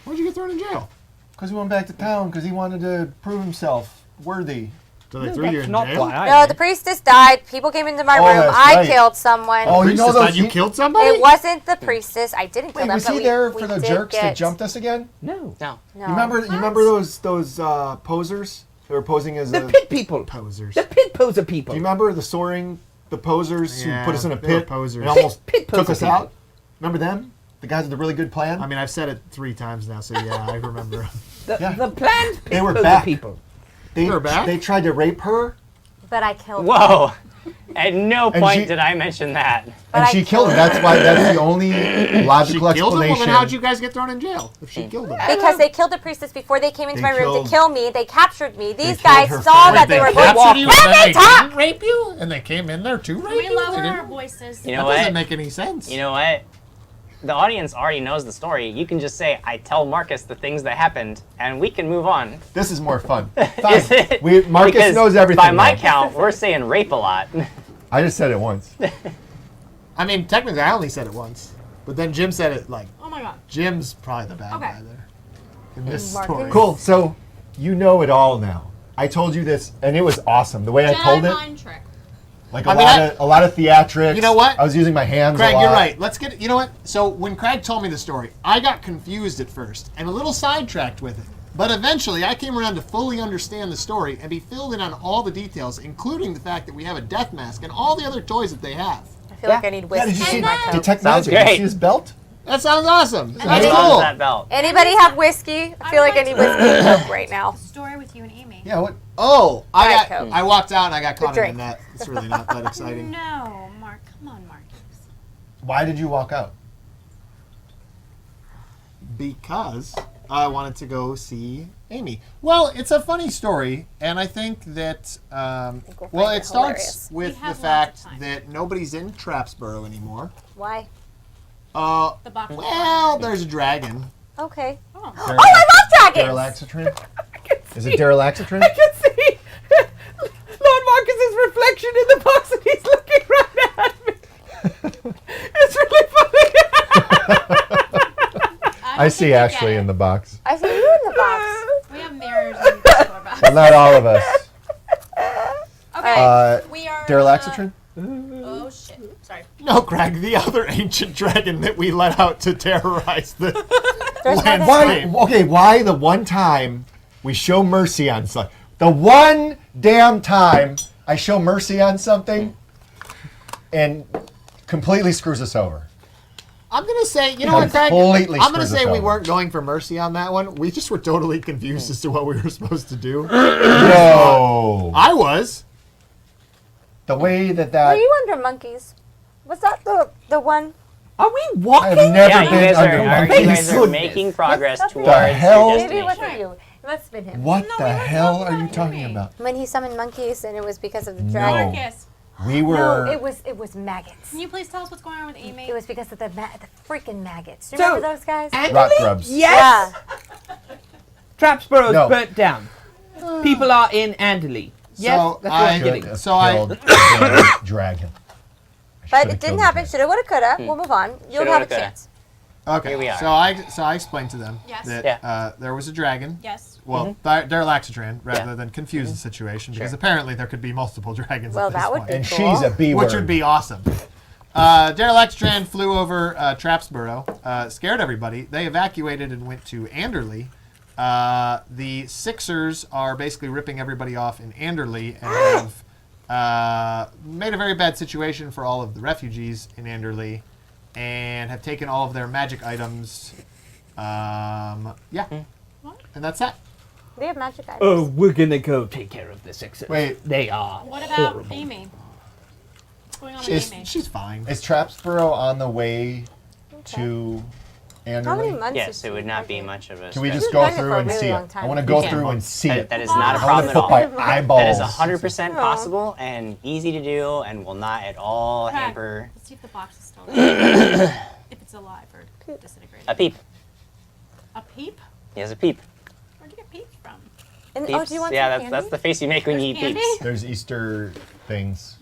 Why'd you get thrown in jail? because we went back to town because he wanted to prove himself worthy. So they No, threw you that's in not jail? why I No, did. the priestess died. People came into my Oh, room. that's I right. killed someone. Oh, you Priestess know those? thought you killed somebody? It wasn't the priestess. I didn't kill Wait, them. was but he we- there we for the did jerks that get- jumped us again? No. No. No. You remember those posers? They were posing as The a. pit people. Posers. The pit poser people. Do you remember the posers Yeah, who put us in a they were pit posers. and almost Pit took poser us people. out? Remember them? The guys with the really good plan? I mean, I've said it 3 times now, so yeah, I remember. The, Yeah. the planned pit They were poser back. people. they, We're back? they tried to rape her But I killed. Whoa. At no And point she- did I mention that. But and I she killed him. That's the only She logical killed him? Well, explanation. then how'd you guys get thrown in jail if she killed him? Because they killed the priestess before they came into They my room killed- to kill me. They captured me. These killed guys her saw family. that they were captured going you to and then Let me they talk! didn't rape you? And they came in there to rape We you? lower They our didn't- voices. You That know what? doesn't make any sense. You know what? The audience already knows the story. You can just say, I tell Marcus the things that happened, and we can move on. This is more fun. Is it? Fine. Marcus Because knows everything. By my now. count, we're saying rape a lot. I just said it once. I mean, technically, I only said it once. But then Jim said it like, Oh my god. Jim's probably the bad Okay. guy there. In this Marcus? story. Cool. So you know it all now. I told you this, and it was awesome. The way I told Jedi it, mind trick. like I mean, a lot of theatrics. You know what? I was using my hands. Krag, a lot. you're right. Let's get. You know what? So when Krag told me the story, I got confused at first and a little sidetracked with it. But eventually, I came around to fully understand the story and be filled in on all the details, including the fact that we have a death mask and all the other toys that they have. I feel like I need Yeah, whiskey did you see in my coat. Detect Sounds Magic? Did you great. see his belt? That sounds awesome. And That's then- How cool. does that belt? Anybody have whiskey? I feel like I need whiskey and Coke right now. Story with you and Amy. Yeah. What? Oh, Diet Coke. I walked out and I got caught in drink. the net. It's really not that exciting. No, Mark. Come on, Marcus. Why did you walk out? Because I wanted to go see Amy. Well, it's a funny story, and I think that we'll well, find it it starts hilarious. with We the have lots of fact time. that nobody's in Trapsboro anymore. Why? The box. Well, there's a dragon. Okay. Oh. Oh, I love dragons! Derelaxatrin? Is it Derelaxatrin? I can see Lord Marcus's reflection in the box, and he's looking right at me. It's really funny. I see Ashley in the box. I see you in the box. We have mirrors in the store box. Well, not all of us. Okay. We are. Derelaxatrin? Oh shit. Sorry. No, Krag, the other ancient dragon that we let out to terrorize the There's landscape. nothing. Why? Okay, why the one time we show mercy on something? The one damn time I show mercy on something and completely screws us over. I'm gonna say, you know what, Krag? Completely I'm gonna screws say us we over. weren't going for mercy on that one. We just were totally confused as to what we were supposed to do. No. I was. The way that Were you under monkeys? Was that the one? Are we I walking? have never Yeah, you been guys under are, monkeys. you guys are Goodness. making progress What's towards up? hell? your Maybe it destination. wasn't you. It must have been him. What No, the we were hell talking are you about talking Amy. about? When he summoned monkeys and it was because of the No. dragon. Marcus, We were. No, it was maggots. can you please tell us what's going on with Amy? It was because of the freaking maggots. Do you So- remember those guys? rock grubs. Yes. Yeah. Trapsboro's No. burnt down. People are in Andaley. Yes, So that's what I'm Should getting. have So I- killed the dragon. I But should it have didn't killed happen. the Shoulda, woulda, coulda. We'll move on. You'll Shoulda, have a woulda, coulda. chance. Okay. Here we are. So I explained to them Yes. that Yeah. there was a dragon Yes. well, Darlaxatran, rather than confuse the situation, because apparently there could be multiple dragons Well, at this that would point. be And cool. she's a B word. Which would be awesome. Darlaxatran flew over Trapsboro, scared everybody. They evacuated and went to Anderley. The Sixers are basically ripping everybody off in Anderley and have made a very bad situation for all of the refugees in Anderley and have taken all of their magic items. And that's that. They have magic items. Oh, we're gonna go take care of the Sixers. Wait. They are What about horrible. Amy? What's going on She's- with Amy? She's fine. Is Trapsboro on the way to How many Anderley? months? Yes, is it she would not be pregnant? much of a Can we stretch. just She's go been through pregnant and for a see really it? long time. I want to You go can. through and see it. That is not a I want problem to at put all. my eyeballs. That is 100% possible and easy to do and will not at all Krag, hamper let's see if the box is still alive. If it's alive or disintegrated. a peep. A peep? He has a peep. Where'd you get peeps from? And, Peeps. oh, do you want yeah, some that's candy? the face you make when you eat Candy? peeps. There's Easter things.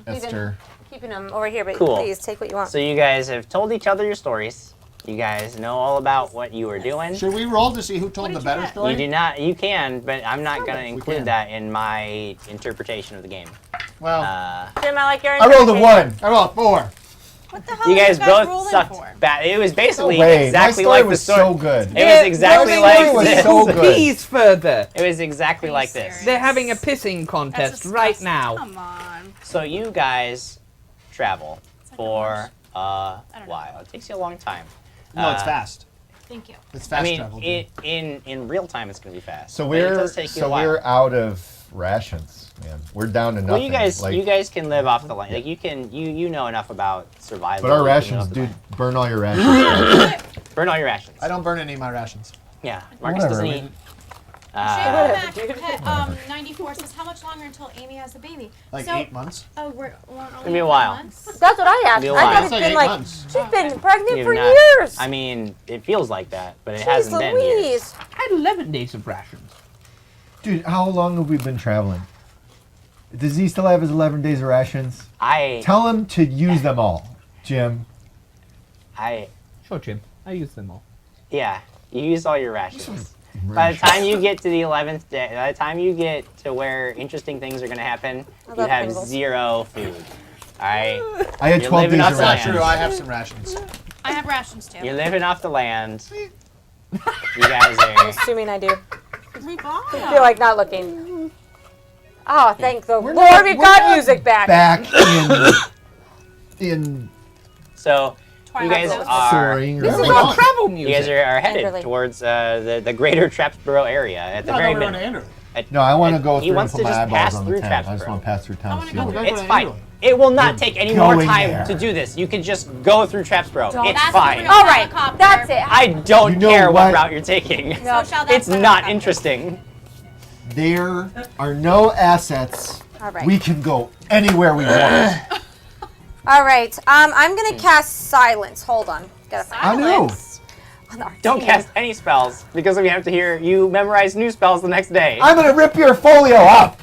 Esther. Keeping them over here, but Cool. please take what you want. So you guys have told each other your stories. You guys know all about what you were doing. Should we roll to see who told What the did you better get? story? You do not. You can, but I'm not going to include can. that in my interpretation of the game. Well, Jim, I like your I rolled a interpretation. 1. I rolled 4. What the hell You are guys you both rolling sucked for? bad. It was basically Wait, exactly my story like was the story. so good. It was exactly my like story was this. so good. Please further. It was exactly Are you like this. serious? They're having a pissing That's contest right disgusting. now. Come on. So you guys travel like for a a don't know. while. It takes you a long time. No, it's fast. Thank you. It's fast I mean, travel. in real time, it's going to be fast. So but it we're does take you a while. we're out of rations, man. We're down to nothing. Well, you guys, like, you guys can live off the land. Like you know enough about survival. but our you can rations, live off the dude, land. burn all your rations. Burn all your rations. I don't burn any of my rations. Yeah, Marcus Whatever, doesn't man. eat. Shane Pet 94 says, how much longer until Amy has a baby? Like so, 8 months. Oh, we're It'll be a while. Months? That's what I asked. Be a I while. thought It's it's like been 8 like months. she's been pregnant You've for not- years. I mean, it feels like that, but it Jeez hasn't been years. Louise. I had 11 days of rations. Dude, how long have we been traveling? Does he still have his 11 days of rations? Tell him to use them all, Jim. Sure, Jim. I use them all. Yeah, you used all your rations. By the time you get to the 11th day, by the time you get to where interesting things are going to happen, I you love have Pringles. 0 food. All right, I had You're 12 living days off of the That's land. rations. true. I have some rations. I have rations too. you're living off the land. You guys are. Assuming I do. We I feel like not looking. Oh, thank the We're Lord, not- we've we're got not music back. Back in So you Twilight guys Zone. are. soaring. This or- is all travel You music. guys are headed Anderley. towards the greater Trapsboro area at the very minimum. No, I want to And go he through and wants put to my just eyeballs pass on through the town. I just Trapsboro. want to pass through town. wanna see go what- through- It's fine. It will not take any more going time there. to do this. You can just go through Trapsboro. It's That's fine. the real All right, helicopter. that's it. I don't You know care what what? route you're taking. So shall that It's the not helicopter. interesting. There are no assets. All right. We can go anywhere we want. All right. I'm gonna cast silence. Hold on. Gotta find I know. on our Don't team. cast any spells because we have to hear you memorize new spells the next day. I'm gonna rip your folio up.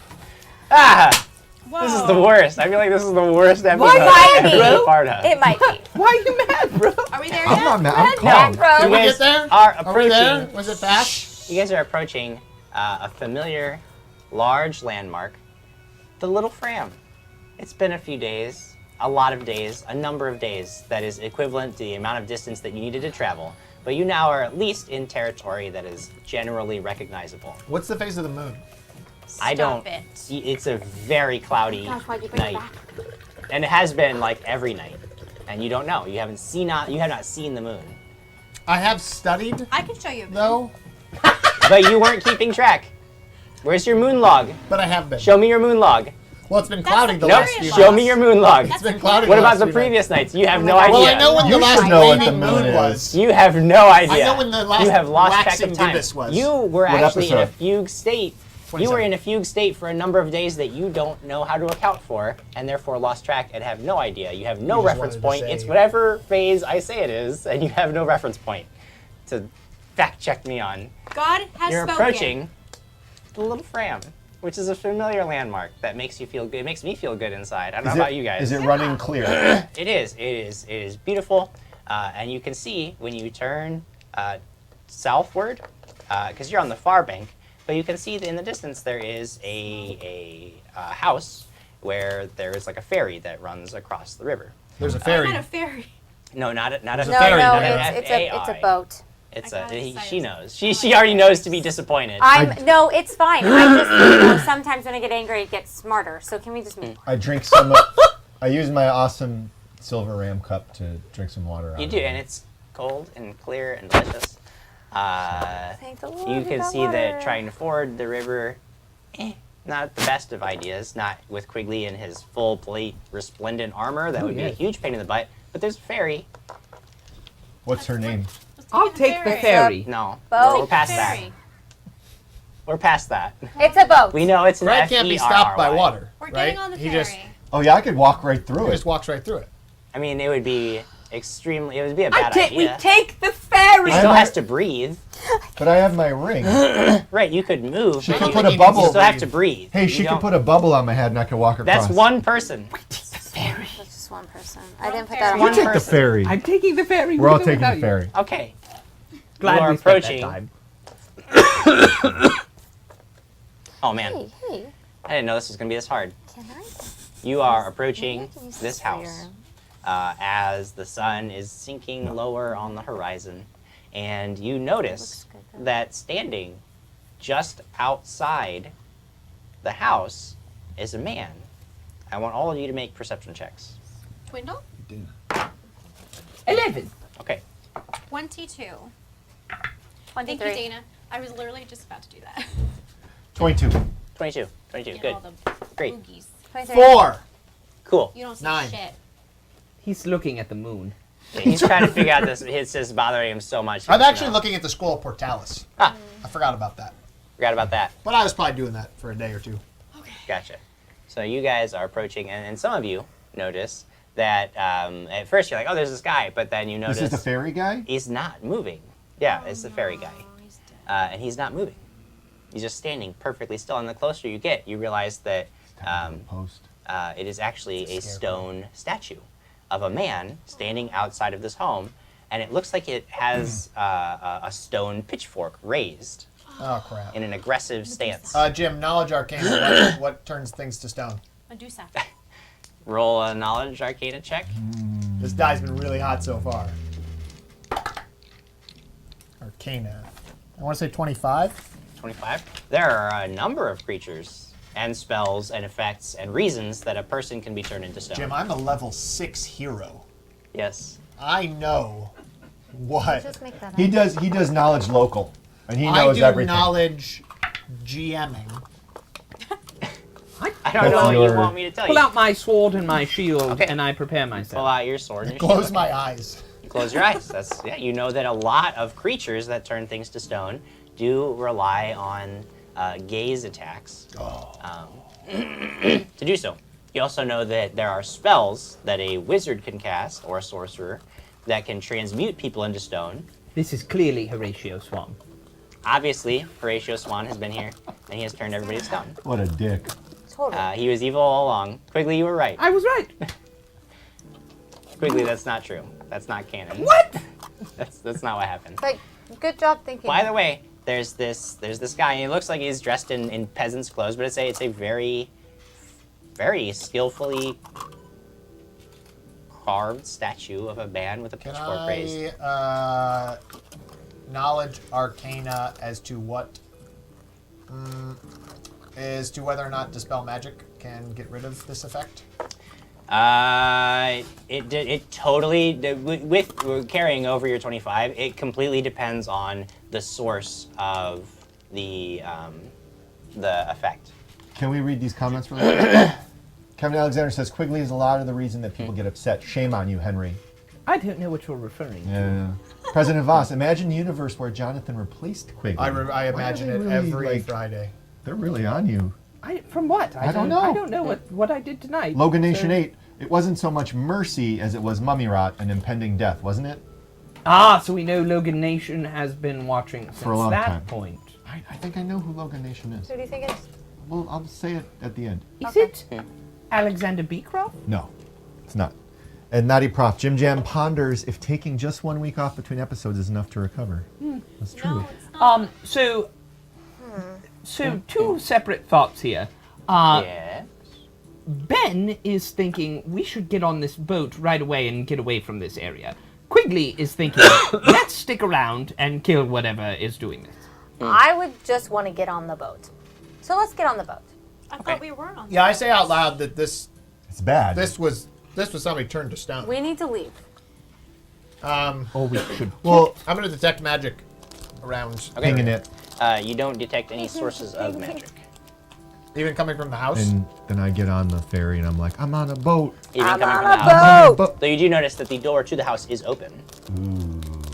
Ah! Whoa. This is the worst. I feel like this is the worst episode might I've be. ever been a part of. It might be. Why are you mad, bro? Are we there I'm yet? not mad. I'm Red calm. Bro. Did You we guys get there? are Are we there? approaching. Was it fast? You guys are approaching a familiar, large landmark, the Little Fram. It's been a few days, a lot of days, a number of days that is equivalent to the amount of distance that you needed to travel. But you now are at least in territory that is generally recognizable. What's the phase of the moon? I don't. it. It's a very cloudy Gosh, why'd you bring it night, back? and it has been like every night. And you don't know. You haven't seen. You have not seen the moon. I have studied, I can show you. though, But you weren't keeping track. Where's your moon log? but I have been. Show me your moon log. Well, it's been cloudy the the Nope. last few period Show nights. me your moon log. It's been cloudy What the about last the few previous nights? You have no my idea. God. Well, I know when You the last should know what the waning moon moon is. was. You have no idea. I know when the last you have lost track waxing of time. gibbous was. You were What actually in a episode? fugue state. You were in a fugue state for a number of days that you don't know how to account for, and therefore lost track and have no idea. You have no You just reference wanted to point. say- It's whatever phase I say it is, and you have no reference point to fact check me on. God has You're spoken. approaching the Little Fram, which is a familiar landmark that makes you feel good. It makes me feel good inside. I don't know about you guys. Is it running clear? It is. It is beautiful, and you can see when you turn southward because you're on the far bank, but you can see that in the distance there is a house where there is like a ferry that runs across the river. There's a Oh, ferry. not a ferry. No, not a No, ferry, no, not an it's a boat. It's I got a excited. she knows. She already knows to be disappointed. No, it's fine. I just sometimes when I get angry, it gets smarter. So can we just move? I drink some. I use my awesome silver ram cup to drink some water out You of do, it. and it's cold and clear and delicious. Thank the Lord. You we can got see that water. trying to ford the river, not the best of ideas. Not with Quigley in his full plate resplendent armor. That would be a yes. huge pain in the butt. But there's a ferry. What's her name? Let's I'll take the ferry. No, Boat. we're past that. Ferry. We're past that. It's a boat. We know it's an Krag can't be stopped by F-E-R-R-Y. water. We're right? getting on the He ferry. just Oh yeah, I could walk right through he it. just walks right through it. I mean, it would be extremely. It would be a bad We idea. take the ferry. He I still might- has to breathe. But I have my ring. Right, you could move. She but could you put a you bubble. still have to breathe. Hey, You she could don't- put a bubble on my head and I could walk across. That's one person. That's just one person. I didn't put ferry. that on You One my take the person. ferry. I'm taking the ferry. We're all with or taking without the you. ferry. Okay. Glad You are we spent that approaching. time. Oh man, Hey, hey, I didn't know this was gonna be this hard. can I? You are Maybe I approaching can use this for house as the sun is sinking lower on the horizon, and you notice Looks good, though. that standing just outside the house is a man. I want all of you to make perception checks. Twindle? 11. Okay. 22. Thank you, 23. Dana. I was literally just about to do that. 22. 22. 22. Get Good. all the Great. boogies. 23. 4. Cool. You don't see 9. shit. He's looking at the moon. He's trying to figure out this. It's just bothering him so much. he I'm doesn't actually know. looking at the School of Portalis. Ah, I forgot about that. forgot about that. But I was probably doing that for a day or two. Gotcha. So you guys are approaching, and some of you notice that at first you're like, oh, there's this guy, but then you This notice is the ferry guy? he's not moving. Yeah, it's the ferry guy. Oh, he's dead. And he's not moving. He's just standing perfectly still. And the closer you get, you realize that Post. it is actually a Scarecrow. stone statue of a man standing outside of this home. And it looks like it has a stone pitchfork raised Oh, crap. in an aggressive stance. Jim, knowledge arcana. What turns things to stone? Medusa. Roll a knowledge arcana check. This die's been really hot so far. Arcana. I want to say 25. 25. There are a number of creatures and spells and effects and reasons that a person can be turned into stone. Jim, I'm a level 6 hero. Yes. I know what. Just make that up. He does knowledge local. And he I knows do everything. knowledge GMing. I don't That's know what you your- want me to tell Pull you. out my sword and my shield, Okay. and I prepare Pull myself. out your sword and your Close shield. my eyes. Close your eyes. That's yeah. You know that a lot of creatures that turn things to stone do rely on gaze attacks to do so. You also know that there are spells that a wizard can cast or a sorcerer that can transmute people into stone. This is clearly Horatio Swan. Obviously, Horatio Swan has been here and he has turned everybody to stone. What a dick. Totally. He was evil all along. Quigley, you were right. I was right. Quiglly, that's not true. That's not canon. What? That's not what happened. But good job thinking. By the way, there's this guy, and he looks like he's dressed in peasant's clothes, but it's a very, very skillfully carved statue of a man with a Can pitchfork raised. I knowledge arcana as to what as to whether or not dispel magic can get rid of this effect? It totally with carrying over your 25. It completely depends on the source of the effect. Can we read these comments really quick? Kevin Alexander says Quigley is a lot of the reason that people get upset. Shame on you, Henry. I don't know what you're referring to. Yeah. President Voss, imagine a universe where Jonathan replaced Quigley. I Why are imagine they it really, every like, Friday. They're really on you. From what? I don't know. I don't know what I did tonight. Logan Nation So- 8, it wasn't so much mercy as it was mummy rot and impending death, wasn't it? So we know Logan Nation has been watching since For a long that time. point. I think I know who Logan Nation is. Who do you think it is? Well, I'll say it at the end. Is Okay. it Alexander Beecroft? No, it's not. And Naughty Prof, Jim Jam ponders if taking just 1 week off between episodes is enough to recover. That's true. No, it's not. So two separate thoughts here. Yeah. Ben is thinking we should get on this boat right away and get away from this area. Quigley is thinking, let's stick around and kill whatever is doing this. I would just want to get on the boat. So let's get on the boat. I thought we were on. Yeah, I say out loud that this It's bad. was somebody turned to stone. We need to leave. Or we should. well, I'm gonna detect magic around. Okay. pinging it, You don't detect any sources of magic. Even coming from the house. and then I get on the ferry, and I'm like, I'm on a boat. Even I'm coming on from a the house. boat. Though you do notice that the door to the house is open.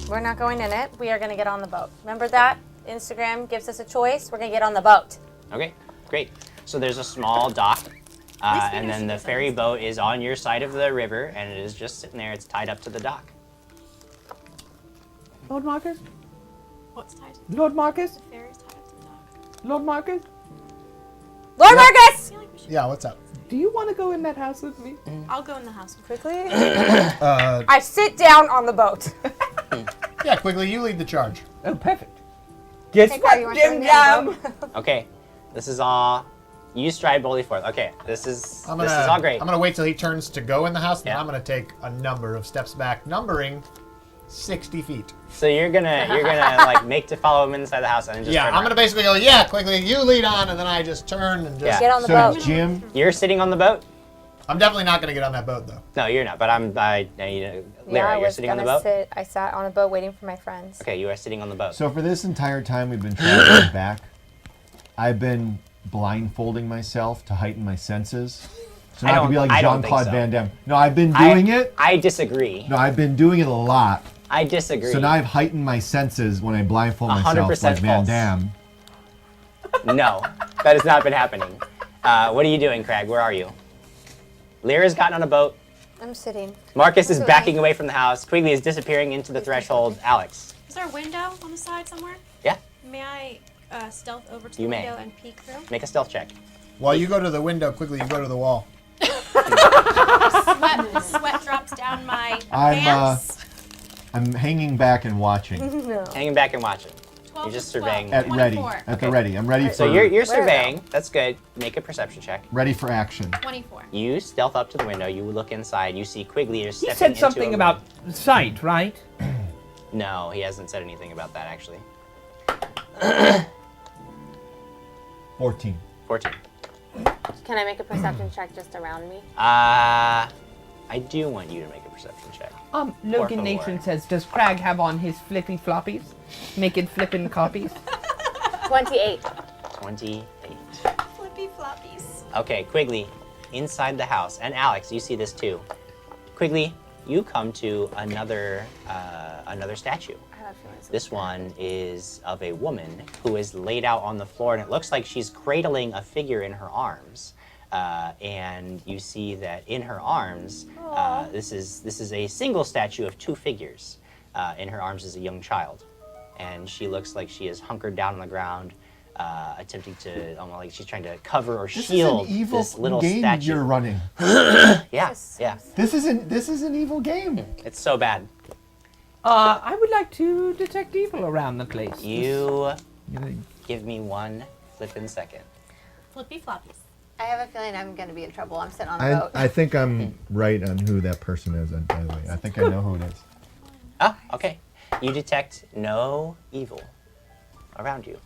We're not going in it. We are going to get on the boat. Remember that? Instagram gives us a choice. We're going to get on the boat. Okay, great. So there's a small dock, least we and know then she the doesn't ferry listen. boat is on your side of the river, and it is just sitting there. It's tied up to the dock. Lord Marcus? What's tied to Lord Marcus? the ferry's tied up to the dock? Lord Marcus? Lord I Marcus! feel like we should. Yeah, what's up? Do you want to go in that house with me? I'll go in the house with you. Quickly. Uh, I sit down on the boat. yeah, Quigley, you lead the charge. Oh, perfect. Guess Hey, Krag, you what, wanna join Jim me on the Jam? Okay, this is all. You stride boldly forth. Okay, this is I'm this gonna, is all great. I'm gonna wait till he turns to go in the house, and then Yeah. I'm gonna take a number of steps back, numbering 60 feet. So you're gonna like make to follow him inside the house and then just Yeah, turn I'm gonna around. basically go, yeah, Quigley, you lead on, and then I just turn and just. Yeah. Get on the So boat. Jim, You're sitting on the boat. I'm definitely not gonna get on that boat though. No, you're not. But Lyra, I you're was sitting on the gonna boat. I sat on a boat waiting for my friends. Okay, you are sitting on the boat. so for this entire time we've been traveling back, I've been blindfolding myself to heighten my senses. So I now I can be don't- like I don't think Jean-Claude so. Van Damme. No, I've been doing it. I disagree. No, I've been doing it a lot. I disagree. So now I've heightened my senses when I blindfold 100% myself like Van false. Damme. No, that has not been happening. What are you doing, Krag? Where are you? Lyra's gotten on a boat. I'm sitting. Marcus is Okay. backing away from the house. Quigley is disappearing into the threshold. Alex. Is there a window on the side somewhere? Yeah, May I stealth over to You the may. window and peek through? make a stealth check. While you go to the window, Quigley, you go to the wall. Sweat drops down my I'm, pants. I'm hanging back and watching. Hanging back and watching. 12 You're just to 12. surveying. At ready. 24. At the Okay. ready. I'm ready for So you're Where surveying. That's good. Make a perception check. ready for action. 24. You stealth up to the window. You look inside. You see Quigley is He stepping said into something a about sight, right? No, he hasn't said anything about that actually. 14. 14. Can I make a perception check just around me? I do want you to make a perception check. Logan favor. Nation says, does Krag have on his flippy floppies? Making flippin' copies? 28. 28. Flippy floppies. Okay, Quigley, inside the house, and Alex, you see this too. Quigley, you come to another statue. I have a feeling it's This one is of a woman who is laid out on the floor, and it looks like she's cradling a figure in her arms. And you see that in her arms, this is a single statue of two figures. In her arms is a young child, and she looks like she is hunkered down on the ground, attempting to, almost like she's trying to cover or This shield is an evil this little game statue. you're running. Yeah, yeah, This is an evil game. it's so bad. I would like to detect evil around the place. You You know, give me one flippin' second. Flippy floppies. I have a feeling I'm going to be in trouble. I'm sitting on a boat. I think I'm right on who that person is, by the way. I think I know who it is. Ah, okay. You detect no evil around you.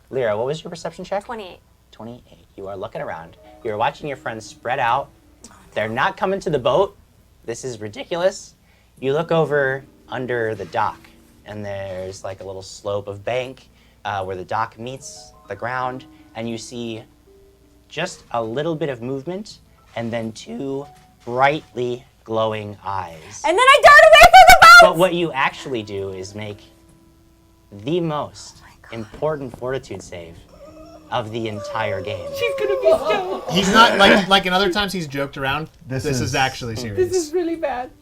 Lyra, what was your perception check? 28. 28. You are looking around. You're watching your friends spread out. They're not coming to the boat. This is ridiculous. You look over under the dock, and there's like a little slope of bank where the dock meets the ground, and you see just a little bit of movement, and then two brightly glowing eyes. And then I dart away from the boat! But what you actually do is make the most important fortitude save of the entire game. She's gonna be stoned. He's not like in other times he's joked around. This This is- is actually serious. This is really bad.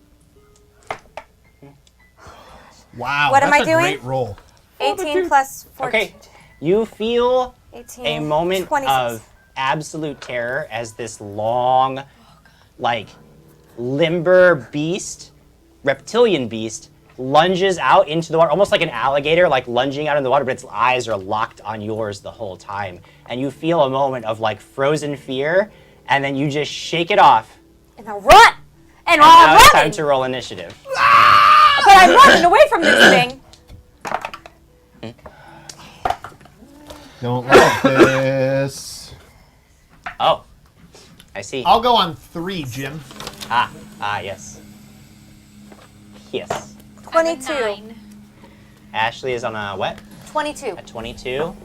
Wow. What am that's I a doing? great roll. 18 plus 14. Okay, you feel 18. a moment 26. of absolute terror as this long, like, limber beast, reptilian beast, lunges out into the water, almost like an alligator, like lunging out in the water, but its eyes are locked on yours the whole time. And you feel a moment of like frozen fear, and then you just shake it off. And I'll run! And Now I'm it's time running! to roll initiative. But I'm running away from this thing! Don't like this. Oh, I see. I'll go on 3, Jim. Yes. Yes. 22. 9. Ashley is on a what? 22. A 22.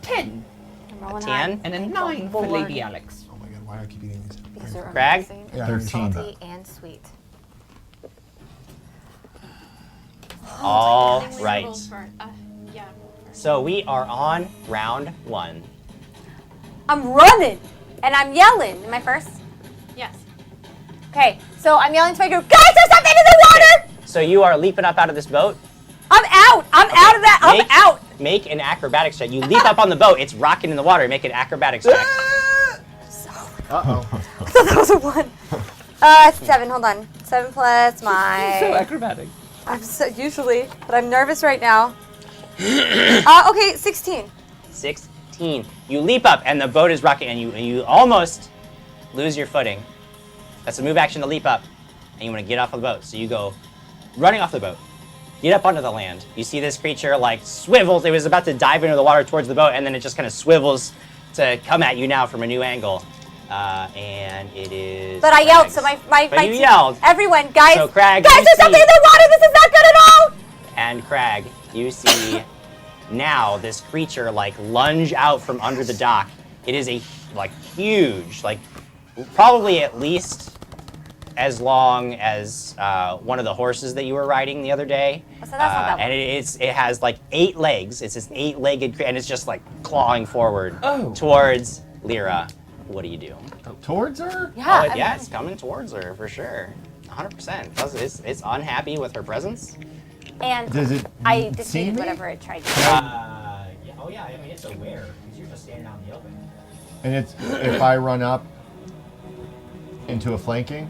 10. I'm rolling 10. And a 9 for Four. Lady Alex. Oh my god, why do I keep eating these? These are Krag? amazing. Yeah, 13. Salty and sweet. All Then we right. roll for, yeah. So we are on round 1. I'm running! And I'm yelling. Am I first? Yes. Okay, so I'm yelling to my group, guys, there's something in the water! So you are leaping up out of this boat. I'm out! I'm out of that! I'm Make- out! Make an acrobatics check. You leap up on the boat. It's rocking in the water. Make an acrobatics check. Uh-oh. I thought that was a 1. 7, hold on. 7 plus my... So acrobatic. I'm so, usually, but I'm nervous right now. Okay, 16. 16. You leap up and the boat is rocking and you almost lose your footing. That's a move action to leap up. And you want to get off of the boat. So you go running off the boat. Get up onto the land. You see this creature like swivels. It was about to dive into the water towards the boat and then it just kind of swivels to come at you now from a new angle. And it is. But I yelled, Krag's. so my But you yelled. Everyone, guys, So, Krag, guys, you there's see- something in the water. This is not good at all. And Krag, you see now this creature like lunge out from under the dock. It is a like huge, like probably at least as long as one of the horses that you were riding the other day. So that's not that And it has like 8 legs. It's this 8-legged creature, and it's just like clawing forward towards Lyra. What do you do? Towards her? Yeah. Yeah, it's coming towards her for sure. 100%. It's unhappy with her presence. And Does it I see defeated me? whatever it tried to. Yeah. Oh yeah. I mean, it's aware because you're just standing out in the open. And it's if I run up into a flanking,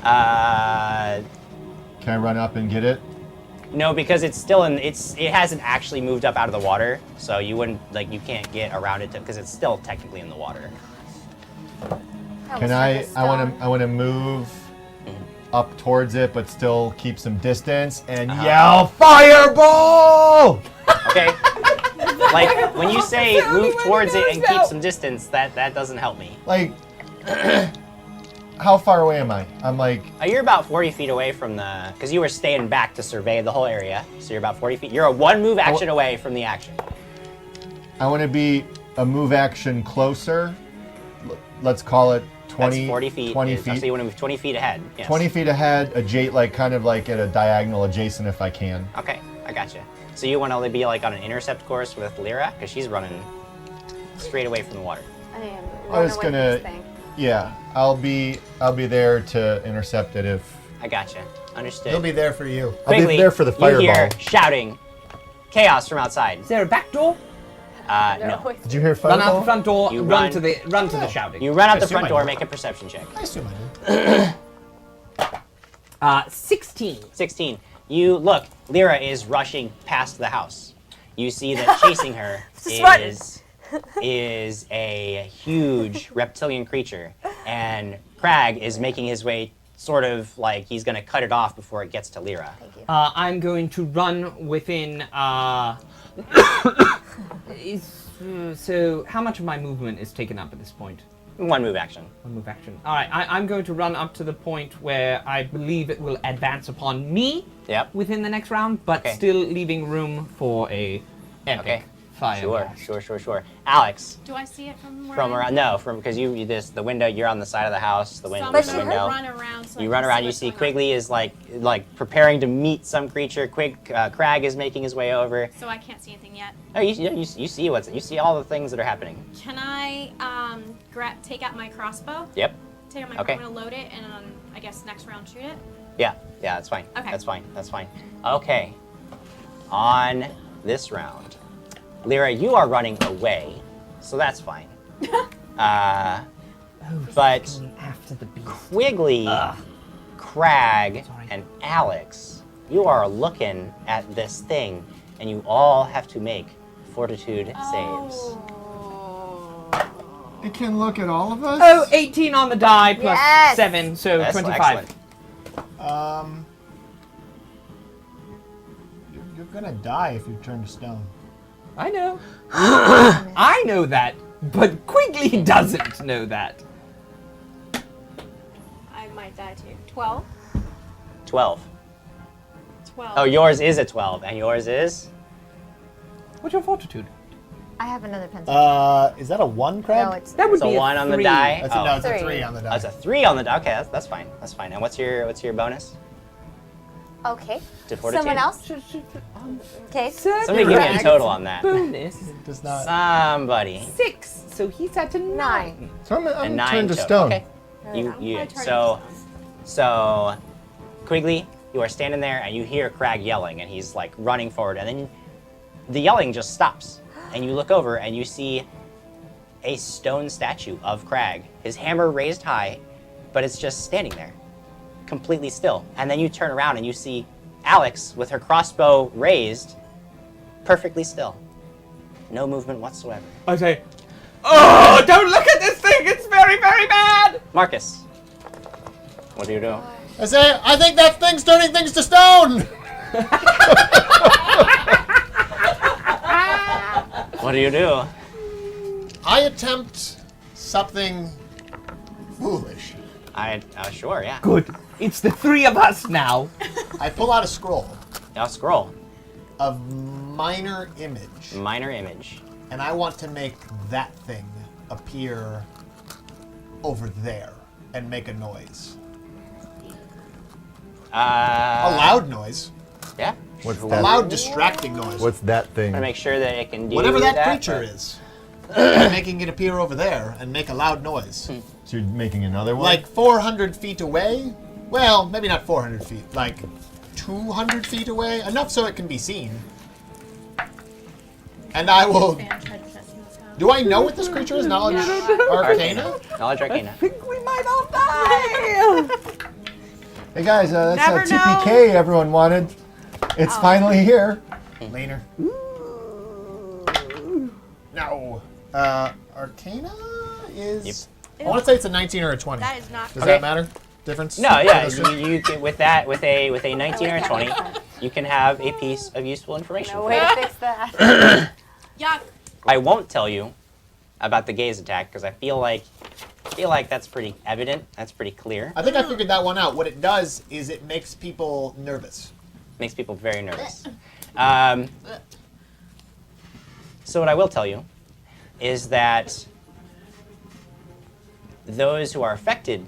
Uh, can I run up and get it? no, because it's still it hasn't actually moved up out of the water, so you wouldn't you can't get around it because it's still technically in the water. Can I want to move up towards it, but still keep some distance and yell fireball. Okay. Like when you say move towards it and keep some distance, that doesn't help me. Like, how far away am I? I'm like, You're about 40 feet away from because you were staying back to survey the whole area, so you're about 40 feet. You're a 1 move action away from the action. I want to be a move action closer. Let's call it 20. That's 40 feet. 20 So feet. you want to move 20 feet ahead. Yes. 20 feet ahead, kind of like at a diagonal adjacent if I can. Okay, I gotcha. So you want to be like on an intercept course with Lyra, because she's running straight away from the water. I was gonna, yeah, I'll be there to intercept it if. I gotcha. Understood. He'll be there for you. I'll be Quigley, there for the You hear fireball. shouting, chaos from outside. Is there a back door? No. Did you hear Run out fireball? the front door. You Run run- to the shouting. You run out the Assume front I door, did. make a perception check. I assume I did. 16. 16. You look, Lyra is rushing past the house. You see that chasing her Just run. is a huge reptilian creature, and Krag is making his way sort of like he's going to cut it off before it gets to Lyra. I'm going to run within. So, how much of my movement is taken up at this point? 1 move action. One move action. All right, I'm going to run up to the point where I believe it will advance upon me Yep. within the next round, but Okay. still leaving room for a epic Okay. fire. Sure. Alex, Do I see it from where from I am? around because you the window. You're on the side of the house. The So window. I'm But the she gonna window. run around. So I You can run around. You what's see going on. Quigley is like preparing to meet some creature. Krag is making his way over. So I can't see anything yet. Oh, you see all the things that are happening. Can I take out my crossbow? Yep. Take out my. Okay. I'm gonna load it and I guess next round shoot it. Yeah, that's fine. Okay. That's fine. Okay. On this round, Lyra, you are running away, so that's fine. But Going after the beast. Quigley, Krag, Sorry. and Alex, you are looking at this thing, and you all have to make fortitude saves. It can look at all of us? Oh, 18 on the die plus Yes. 7, so That's 25. excellent. You're gonna die if you turn to stone. I know. I know that, but Quigley doesn't know that. I might die too. 12? 12. 12. Oh, yours is a 12, and yours is? What's your fortitude? I have another pencil. Is that a 1, Krag? no, it's That would It's a be 1 on the 3. die. That's oh. no, it's a 3. 3 on the die. That's a 3 on the die. Okay, that's fine. That's fine. And what's your bonus okay. to fortitude? Someone else? Okay. Somebody give me a total on that. Bonus Does not. Somebody. 6, so he's at a 9. So I'm A 9 turned to total. stone. Okay. You I turned so to so Quigley, you are standing there and you hear Krag yelling, and he's like running forward, and then the yelling just stops, and you look over and you see a stone statue of Krag, his hammer raised high, but it's just standing there, completely still. And then you turn around and you see Alex with her crossbow raised, perfectly still, no movement whatsoever. I say, oh, don't look at this thing, it's very, very bad! Marcus, what do you do? I say, I think that thing's turning things to stone! What do you do? I attempt something foolish. Sure, yeah. Good. It's the 3 of us now. I pull out a scroll Now scroll. of minor image, Minor image. and I want to make that thing appear over there and make a noise. A loud noise. Yeah. What's A that? loud, distracting noise. What's that thing? I'm gonna make sure that it can do Whatever that creature but- is. I'm making it appear over there and make a loud noise. So you're making another one? Like 400 feet away? Well, maybe not 400 feet. Like 200 feet away? Enough so it can be seen. And I will... Fan tried to test this out. Do I know what this creature is? Knowledge Arcana? Knowledge I Arcana. think we might all die. Hey guys, that's Never a TPK everyone wanted. It's finally here. Laner. No. Arcana is... I want to say it's a 19 or a 20. That is not. Does that matter? Difference? No, yeah, Those two? you can, with a 19 or a 20, you can have a piece of useful information. No way to fix that. Yuck. I won't tell you about the gaze attack because I feel like that's pretty evident. That's pretty clear. I think I figured that one out. What it does is it makes people nervous. Makes people very nervous. So what I will tell you is that those who are affected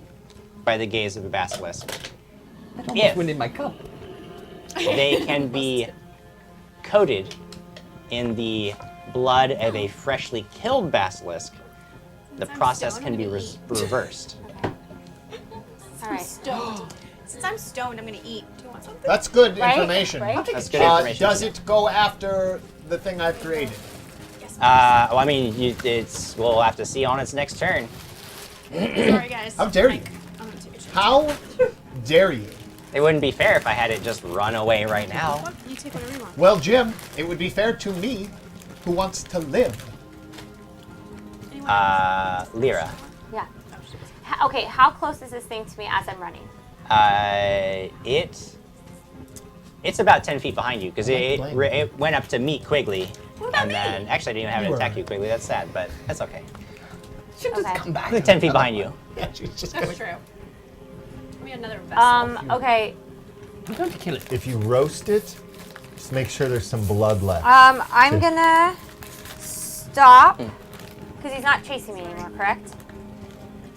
by the gaze of the basilisk, That almost if went in my cup. they can be coated in the blood of a freshly killed basilisk, the Since I'm process stoned, can I'm be gonna reversed. All I'm right. stoned. Since I'm stoned, I'm gonna eat. Do you want something? That's good Right? information. Right? That's good information. Does it go after the thing I've created? Yes. Well, I mean, we'll have to see on its next turn. Sorry, guys. How dare you? I'm gonna take a shit. How dare you? It wouldn't be fair if I had it just run away right now. Fuck, you take whatever you want. Well, Jim, it would be fair to me, who wants to live. Anyone else? Lyra. Yeah. Okay, how close is this thing to me as I'm running? It's about 10 feet behind you because it blame went up to meet Quigley, What about and then me? actually I didn't even have it You attack were- you, Quigley. That's sad, but that's okay. Should just Okay. come back. It's 10 feet behind you. Yeah, she's just That's gonna... true. Give me another vessel. Okay. I'm going to kill it. If you roast it, just make sure there's some blood left. I'm gonna stop because he's not chasing me anymore. Correct?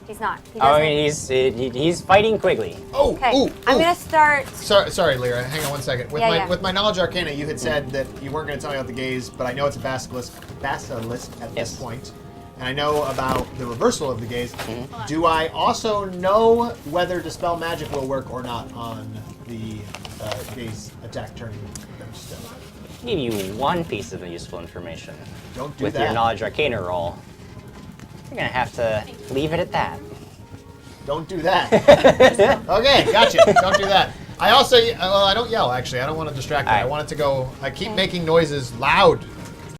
He's not. He Oh, I doesn't. mean, he's fighting Quigley. Oh, Okay. ooh, I'm ooh. gonna start. Sorry, Lyra. Hang on one second. With Yeah, my yeah. with my knowledge arcana, you had said that you weren't going to tell me about the gaze, but I know it's a basilisk at Yes. this point, and I know about the reversal of the gaze. Mm-hmm. Do I also know whether dispel magic will work or not on the gaze attack turning them still? I'll give you one piece of useful information. Don't do With that. your knowledge arcana roll, you're gonna have to leave it at that. Don't do that. Okay, gotcha. Don't do that. I also, well, I don't yell actually. I don't want to distract her. I Alright. want it to go. I keep making noises loud